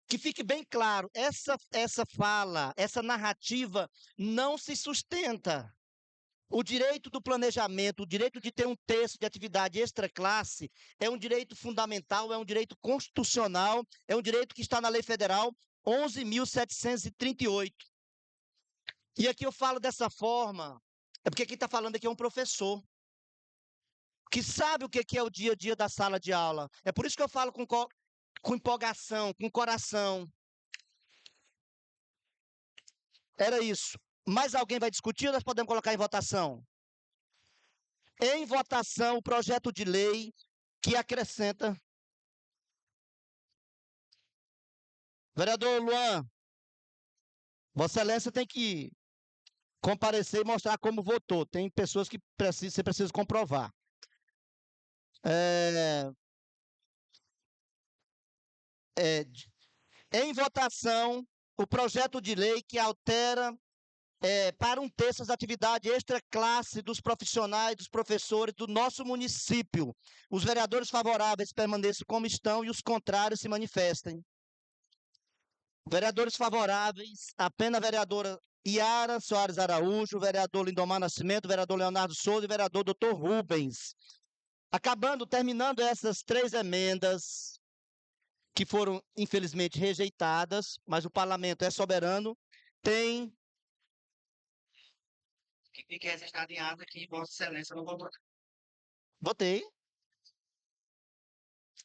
Que fique bem claro, essa fala, essa narrativa não se sustenta. O direito do planejamento, o direito de ter um texto de atividade extraclasse é um direito fundamental, é um direito constitucional, é um direito que está na Lei Federal 11.738. E aqui eu falo dessa forma, é porque quem está falando aqui é um professor, que sabe o que é o dia a dia da sala de aula. É por isso que eu falo com empolgação, com coração. Era isso. Mais alguém vai discutir ou nós podemos colocar em votação? Em votação, o projeto de lei que acrescenta. Vereador Luan, Vossa Excelência tem que comparecer e mostrar como votou. Tem pessoas que você precisa comprovar. Em votação, o projeto de lei que altera para 1/3 das atividades extra-classe dos profissionais, dos professores do nosso município. Os vereadores favoráveis permaneçam como estão e os contrários se manifestem. Vereadores favoráveis, apenas a vereadora Iara Soares Araújo, vereador Lindomar Nascimento, vereador Leonardo Souza e vereador Dr. Rubens. Terminando essas 3 emendas que foram, infelizmente, rejeitadas, mas o parlamento é soberano, tem... Que quer registrar em ata que Vossa Excelência não votou. Votei.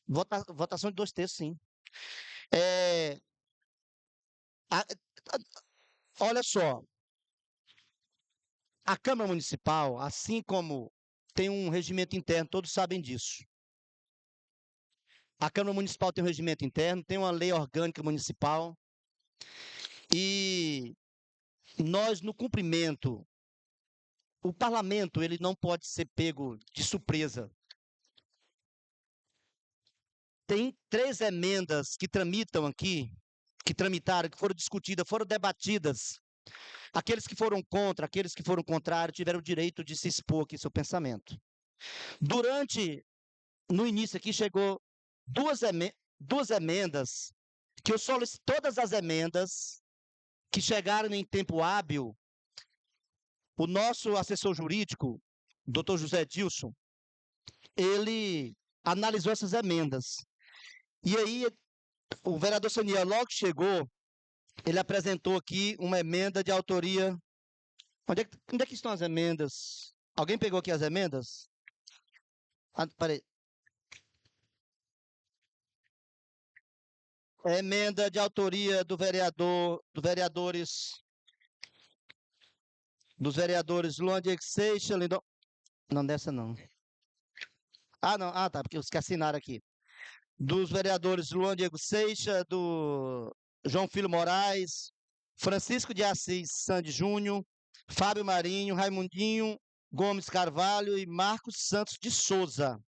Votação de 2/3, sim. Olha só, a Câmara Municipal, assim como tem um regimento interno, todos sabem disso. A Câmara Municipal tem um regimento interno, tem uma lei orgânica municipal, e nós, no cumprimento, o parlamento ele não pode ser pego de surpresa. Tem 3 emendas que tramitam aqui, que tramitaram, que foram discutidas, foram debatidas. Aqueles que foram contra, aqueles que foram contrários, tiveram o direito de se expor aqui seu pensamento. No início aqui, chegou 2 emendas, que eu solicito, todas as emendas que chegaram em tempo hábil, o nosso assessor jurídico, Dr. José Dilson, ele analisou essas emendas. E aí, o vereador Saniel, logo que chegou, ele apresentou aqui uma emenda de autoria. Onde é que estão as emendas? Alguém pegou aqui as emendas? Peraí. Emenda de autoria dos vereadores Luan Diego Seixas, Lindon... Não, dessa não. Não. Tá, porque os que assinaram aqui. Dos vereadores Luan Diego Seixas, do João Filho Moraes, Francisco de Assis Sande Júnior, Fábio Marinho, Raimundinho Gomes Carvalho e Marcos Santos de Souza.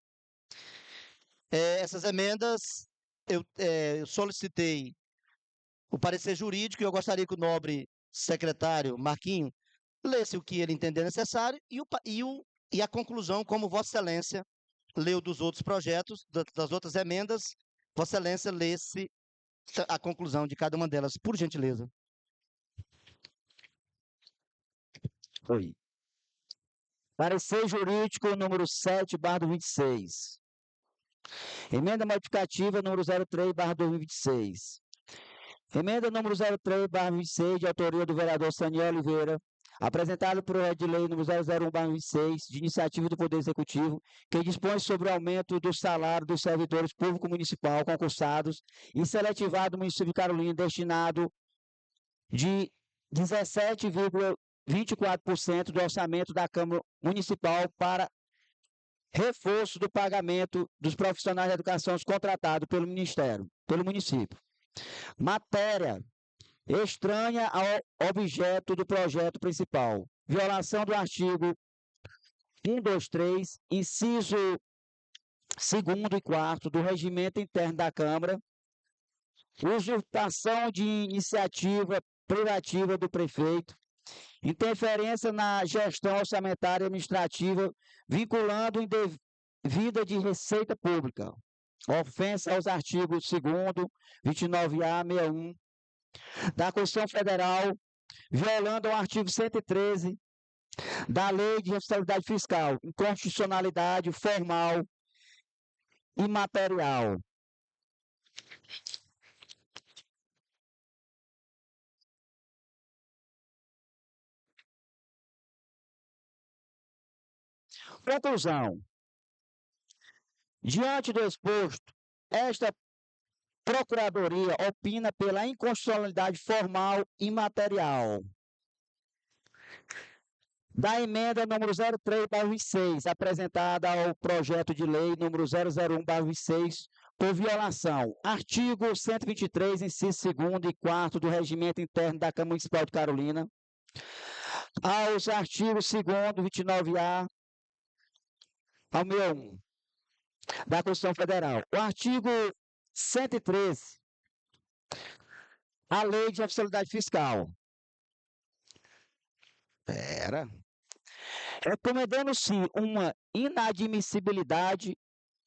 Essas emendas, eu solicitei o parecer jurídico e eu gostaria que o nobre secretário Marquinho lesse o que ele entender necessário e a conclusão, como Vossa Excelência leu dos outros projetos, das outras emendas, Vossa Excelência lesse a conclusão de cada uma delas, por gentileza. Oi. Parecer jurídico número 7/26. Emenda modificativa número 03/2026. Emenda número 03/26, de autoria do vereador Saniel Oliveira, apresentado por projeto de lei número 001/26, de iniciativa do Poder Executivo, que dispõe sobre o aumento do salário dos servidores público municipal concursados e seletivados do município de Carolina, destinado de 17,24% do orçamento da Câmara Municipal para reforço do pagamento dos profissionais de educação contratados pelo município. Matéria estranha ao objeto do projeto principal. Violação do artigo 123, inciso 2º e 4º do Regimento Interno da Câmara. Usurpação de iniciativa privativa do prefeito. Interferência na gestão orçamentária e administrativa, vinculando indevida de receita pública. Ofensa aos artigos 2º, 29A, 61 da Constituição Federal, violando o artigo 113 da Lei de Responsabilidade Fiscal, inconstitucionalidade formal e material. Conclusão. Diante do exposto, esta Procuradoria opina pela inconstitucionalidade formal e material da emenda número 03/26, apresentada ao projeto de lei número 001/26, por violação. Artigo 123, inciso 2º e 4º do Regimento Interno da Câmara Municipal de Carolina. Aos artigos 2º, 29A ao 61 da Constituição Federal. O artigo 113, a Lei de Responsabilidade Fiscal. Pera. Recomendando-se uma inadmissibilidade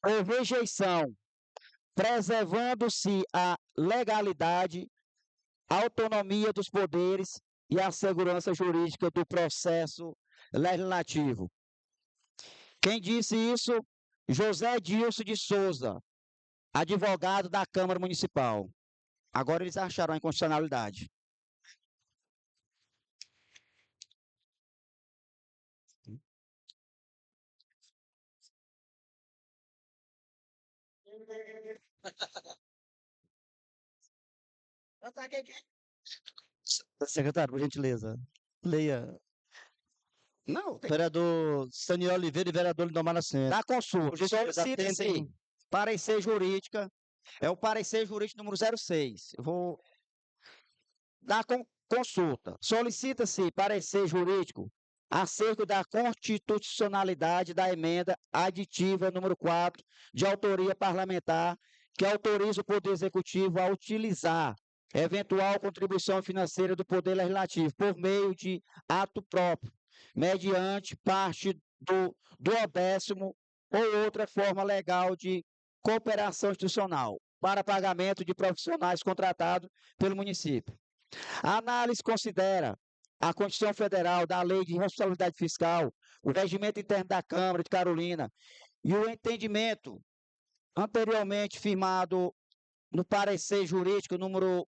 ou rejeição, preservando-se a legalidade, a autonomia dos poderes e a segurança jurídica do processo legislativo. Quem disse isso? José Dilson de Souza, advogado da Câmara Municipal. Agora eles acharam a inconstitucionalidade. Secretário, por gentileza, leia. Não, tem Vereador Saniel Oliveira e vereador Lindomar Nascimento. da consulta. Por gentileza, Solicita-se atentem. parecer jurídica. É o parecer jurídico número 06. Eu vou dar consulta. Solicita-se parecer jurídico acerca da constitucionalidade da emenda aditiva número 4, de autoria parlamentar, que autoriza o Poder Executivo a utilizar eventual contribuição financeira do Poder Legislativo por meio de ato próprio, mediante parte do duodécimo ou outra forma legal de cooperação institucional para pagamento de profissionais contratados pelo município. A análise considera a Constituição Federal da Lei de Responsabilidade Fiscal, o regimento interno da Câmara de Carolina e o entendimento anteriormente firmado no parecer jurídico número...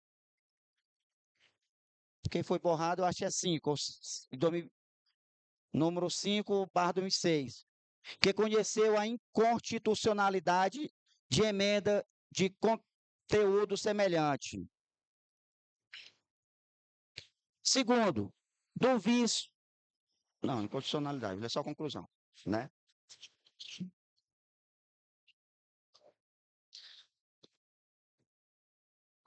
Quem foi borrado, eu acho que é 5, número 5/2006, que conheceu a inconstitucionalidade de emenda de conteúdo semelhante. Segundo, do vício. Não, inconstitucionalidade, é só conclusão, né?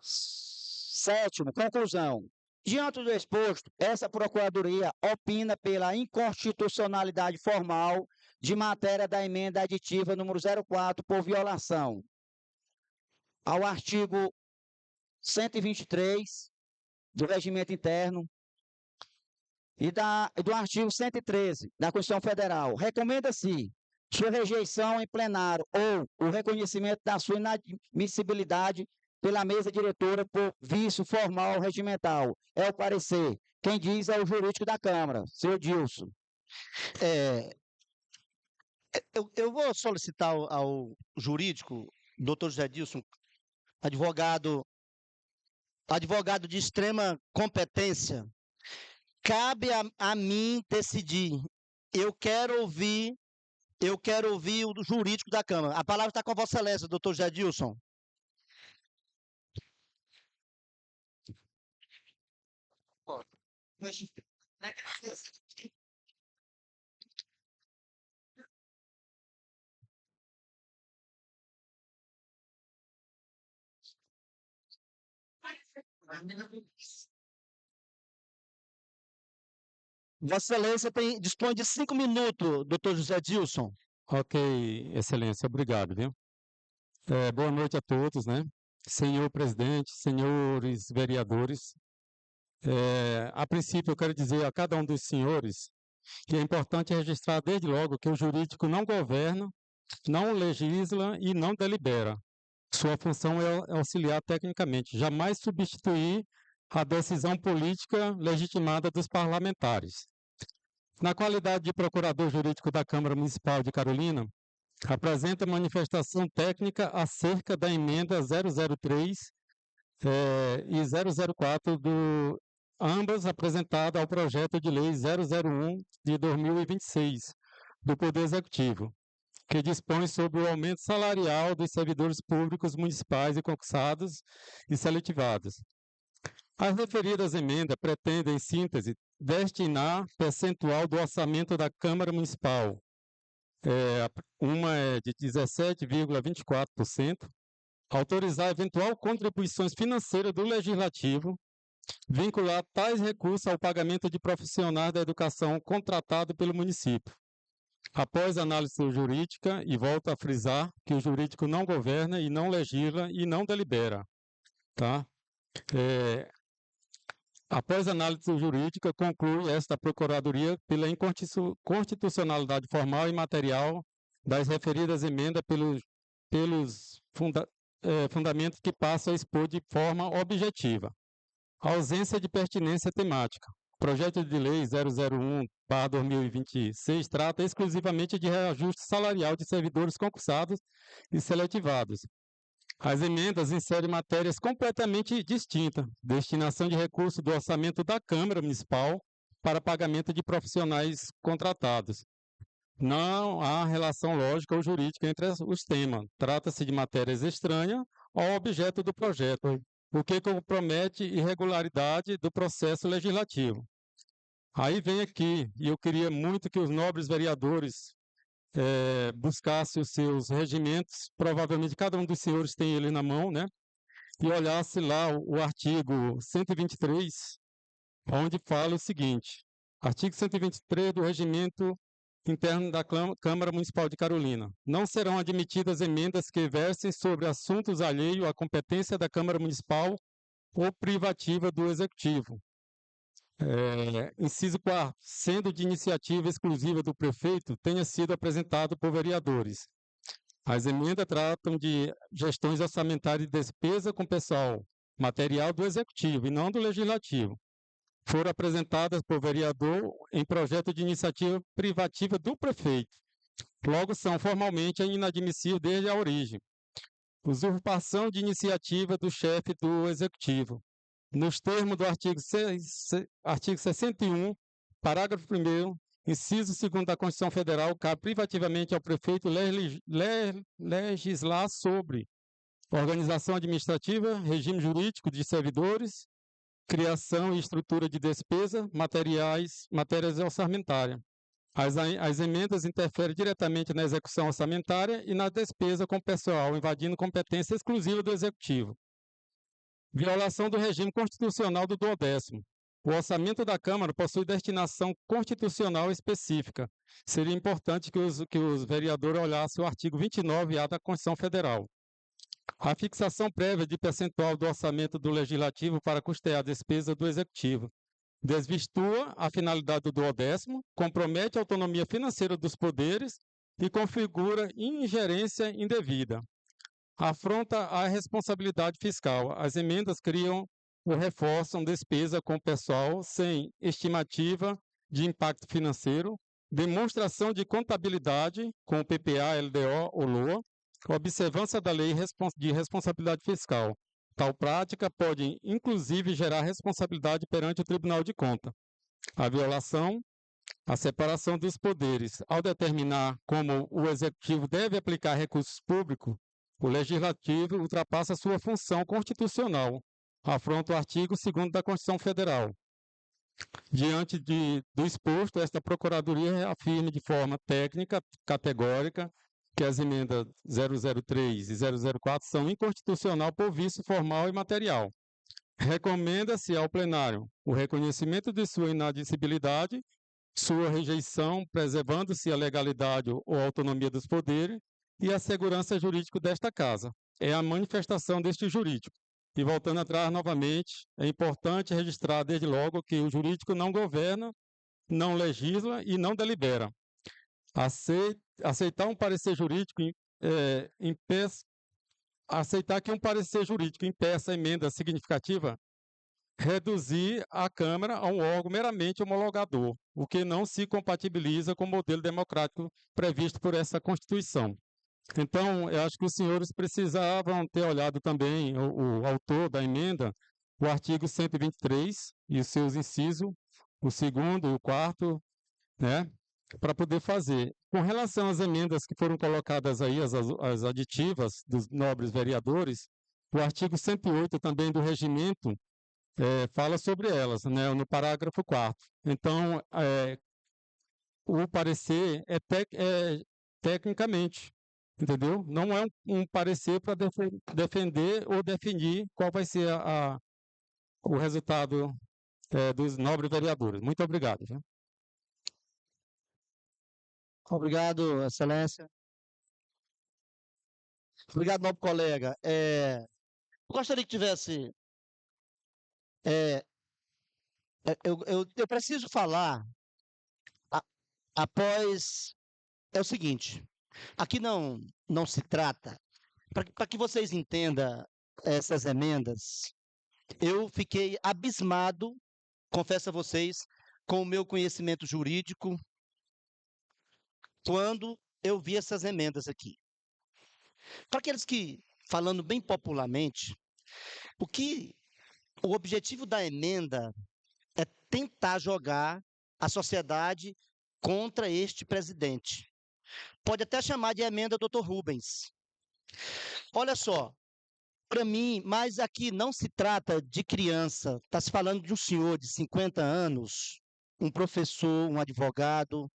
Sétimo, conclusão. Diante do exposto, essa Procuradoria opina pela inconstitucionalidade formal de matéria da emenda aditiva número 04 por violação ao artigo 123 do Regimento Interno e do artigo 113 da Constituição Federal. Recomenda-se sua rejeição em plenário ou o reconhecimento da sua inadmissibilidade pela mesa diretora por vício formal regimental. É o parecer. Quem diz é o jurídico da Câmara, senhor Dilson. Eu vou solicitar ao jurídico, doutor José Dilson, advogado de extrema competência. Cabe a mim decidir. Eu quero ouvir o jurídico da Câmara. A palavra está com Vossa Excelência, doutor José Dilson. Vossa Excelência dispõe de 5 minutos, doutor José Dilson. Ok, Excelência, obrigado, viu? Boa noite a todos, né? Senhor presidente, senhores vereadores. A princípio, eu quero dizer a cada um dos senhores que é importante registrar desde logo que o jurídico não governa, não legisla e não delibera. Sua função é auxiliar tecnicamente, jamais substituir a decisão política legitimada dos parlamentares. Na qualidade de procurador jurídico da Câmara Municipal de Carolina, apresenta manifestação técnica acerca da emenda 003 e 004, ambas apresentadas ao projeto de lei 001 de 2026 do Poder Executivo, que dispõe sobre o aumento salarial dos servidores públicos municipais e concursados e seletivados. As referidas emendas pretendem, em síntese, destinar percentual do orçamento da Câmara Municipal. Uma é de 17,24%, autorizar eventual contribuições financeiras do Legislativo, vincular tais recursos ao pagamento de profissionais da educação contratados pelo município. Após análise jurídica, e volto a frisar que o jurídico não governa e não legisla e não delibera, tá? Após análise jurídica, conclui esta Procuradoria pela inconstitucionalidade formal e material das referidas emendas pelos fundamentos que passo a expor de forma objetiva. A ausência de pertinência temática. O projeto de lei 001/2026 trata exclusivamente de reajuste salarial de servidores concursados e seletivados. As emendas inserem matérias completamente distintas, destinação de recursos do orçamento da Câmara Municipal para pagamento de profissionais contratados. Não há relação lógica ou jurídica entre os temas. Trata-se de matérias estranhas ao objeto do projeto, o que compromete irregularidade do processo legislativo. Aí vem aqui, e eu queria muito que os nobres vereadores buscassem os seus regimentos, provavelmente cada um dos senhores tem ele na mão, né? E olhasse lá o artigo 123, onde fala o seguinte: artigo 123 do Regimento Interno da Câmara Municipal de Carolina. Não serão admitidas emendas que versem sobre assuntos alheios à competência da Câmara Municipal ou privativa do Executivo. Inciso 4. Sendo de iniciativa exclusiva do prefeito, tenha sido apresentado por vereadores. As emendas tratam de gestões orçamentárias de despesa com pessoal material do Executivo e não do Legislativo. Foram apresentadas por vereador em projeto de iniciativa privativa do prefeito. Logo, são formalmente inadmissíveis desde a origem. Usurpação de iniciativa do chefe do Executivo. Nos termos do artigo 61, parágrafo 1º, inciso 2º da Constituição Federal, cabe privativamente ao prefeito legislar sobre organização administrativa, regime jurídico de servidores, criação e estrutura de despesa, matérias orçamentárias. As emendas interferem diretamente na execução orçamentária e na despesa com pessoal, invadindo competência exclusiva do Executivo. Violação do regime constitucional do 10º. O orçamento da Câmara possui destinação constitucional específica. Seria importante que os vereadores olhassem o artigo 29A da Constituição Federal. A fixação prévia de percentual do orçamento do Legislativo para custear a despesa do Executivo desvirtua a finalidade do 10º, compromete a autonomia financeira dos poderes e configura ingerência indevida. Afronta a responsabilidade fiscal. As emendas criam ou reforçam despesa com pessoal sem estimativa de impacto financeiro, demonstração de contabilidade com PPA, LDO ou LOA, observância da lei de responsabilidade fiscal. Tal prática pode, inclusive, gerar responsabilidade perante o Tribunal de Contas. A violação, a separação dos poderes. Ao determinar como o Executivo deve aplicar recursos públicos, o Legislativo ultrapassa sua função constitucional, afronta o artigo 2º da Constituição Federal. Diante do exposto, esta Procuradoria afirma de forma técnica, categórica, que as emendas 003 e 004 são inconstitucionais por vício formal e material. Recomenda-se ao plenário o reconhecimento de sua inadmissibilidade, sua rejeição, preservando-se a legalidade ou a autonomia dos poderes, e a segurança jurídica desta casa. É a manifestação deste jurídico. E voltando atrás novamente, é importante registrar desde logo que o jurídico não governa, não legisla e não delibera. Aceitar um parecer jurídico aceitar que um parecer jurídico impeça a emenda significativa, reduzir a Câmara a um órgão meramente homologador, o que não se compatibiliza com o modelo democrático previsto por essa Constituição. Então, eu acho que os senhores precisavam ter olhado também, o autor da emenda, o artigo 123 e os seus incisos, o 2º e o 4º, né, para poder fazer. Com relação às emendas que foram colocadas aí, as aditivas dos nobres vereadores, o artigo 108 também do regimento fala sobre elas, né, no parágrafo 4º. Então, o parecer é tecnicamente, entendeu? Não é um parecer para defender ou definir qual vai ser o resultado dos nobres vereadores. Muito obrigado. Viu? Obrigado, Excelência. Obrigado, nobre colega. Gostaria que tivesse eu preciso falar após. É o seguinte: aqui não se trata. Para que vocês entendam essas emendas, eu fiquei abismado, confesso a vocês, com o meu conhecimento jurídico, quando eu vi essas emendas aqui. Para aqueles que, falando bem popularmente, o objetivo da emenda é tentar jogar a sociedade contra este presidente. Pode até chamar de emenda Dr. Rubens. Olha só, para mim, mas aqui não se trata de criança, está se falando de um senhor de 50 anos, um professor, um advogado,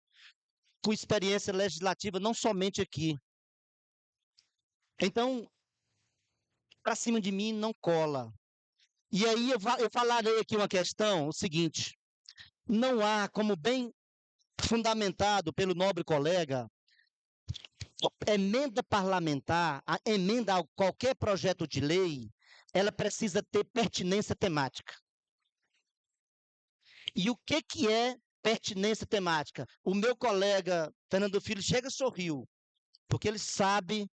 com experiência legislativa não somente aqui. Então, para cima de mim não cola. E aí eu falarei aqui uma questão, o seguinte: não há, como bem fundamentado pelo nobre colega, emenda parlamentar, a emenda a qualquer projeto de lei, ela precisa ter pertinência temática. E o que é pertinência temática? O meu colega Fernando Filho chega e sorriu, porque ele sabe,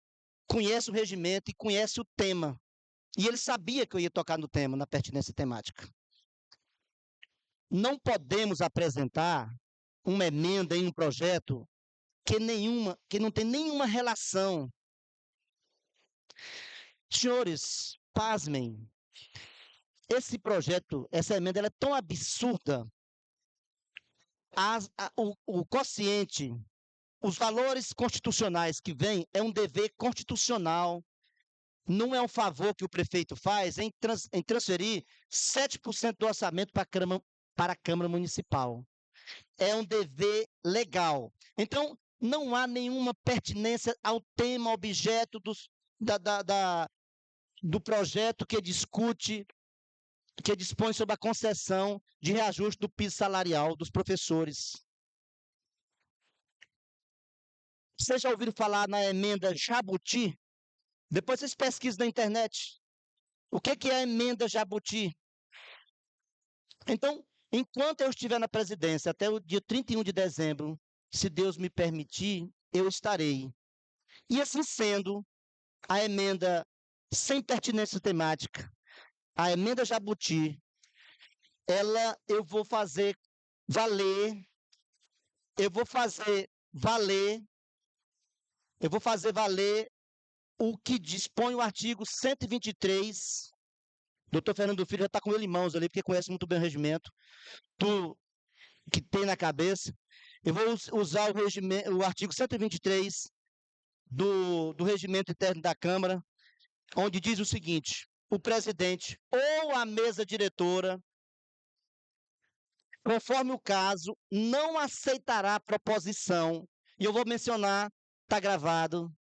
conhece o regimento e conhece o tema. E ele sabia que eu ia tocar no tema, na pertinência temática. Não podemos apresentar uma emenda em um projeto que não tem nenhuma relação. Senhores, pasmem, esse projeto, essa emenda, ela é tão absurda, o quociente, os valores constitucionais que vêm, é um dever constitucional, não é um favor que o prefeito faz em transferir 7% do orçamento para a Câmara Municipal. É um dever legal. Então, não há nenhuma pertinência ao tema, objeto do projeto que discute, que dispõe sobre a concessão de reajuste do piso salarial dos professores. Vocês já ouviram falar na emenda Jabuti? Depois vocês pesquisam na internet. O que é a emenda Jabuti? Então, enquanto eu estiver na presidência, até o dia 31 de dezembro, se Deus me permitir, eu estarei. E assim sendo, a emenda sem pertinência temática, a emenda Jabuti, eu vou fazer valer o que dispõe o artigo 123. Doutor Fernando Filho já está com ele em mãos ali, porque conhece muito bem o regimento, que tem na cabeça. Eu vou usar o artigo 123 do Regimento Interno da Câmara, onde diz o seguinte: o presidente ou a mesa diretora, conforme o caso, não aceitará a proposição, e eu vou mencionar, está gravado,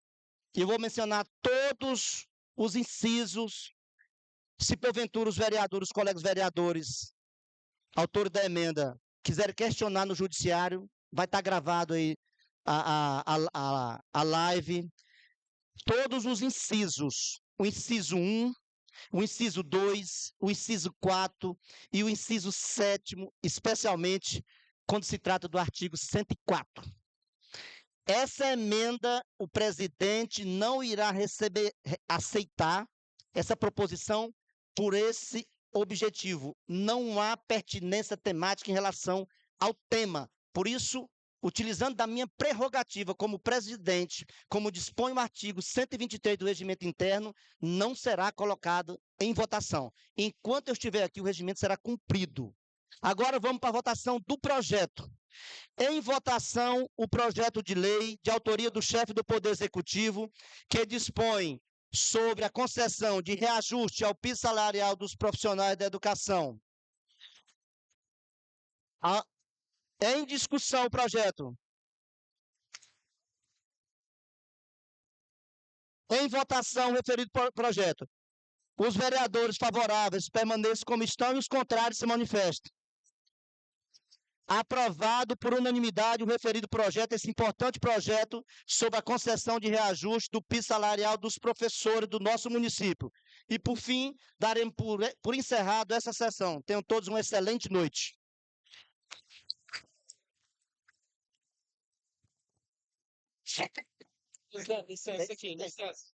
e eu vou mencionar todos os incisos, se porventura os vereadores, os colegas vereadores, autores da emenda, quiserem questionar no judiciário, vai estar gravado aí a live, todos os incisos, o inciso 1, o inciso 2, o inciso 4 e o inciso 7º, especialmente quando se trata do artigo 104. Essa emenda, o presidente não irá aceitar essa proposição por esse objetivo. Não há pertinência temática em relação ao tema. Por isso, utilizando da minha prerrogativa como presidente, como dispõe o artigo 123 do Regimento Interno, não será colocado em votação. Enquanto eu estiver aqui, o regimento será cumprido. Agora vamos para a votação do projeto. Em votação, o projeto de lei de autoria do chefe do Poder Executivo, que dispõe sobre a concessão de reajuste ao piso salarial dos profissionais da educação. Em discussão o projeto. Em votação, referido projeto. Os vereadores favoráveis permaneçam como estão e os contrários se manifestem. Aprovado por unanimidade o referido projeto, esse importante projeto sobre a concessão de reajuste do piso salarial dos professores do nosso município. E, por fim, daremos por encerrado essa sessão. Tenham todos uma excelente noite. Licença aqui, licença.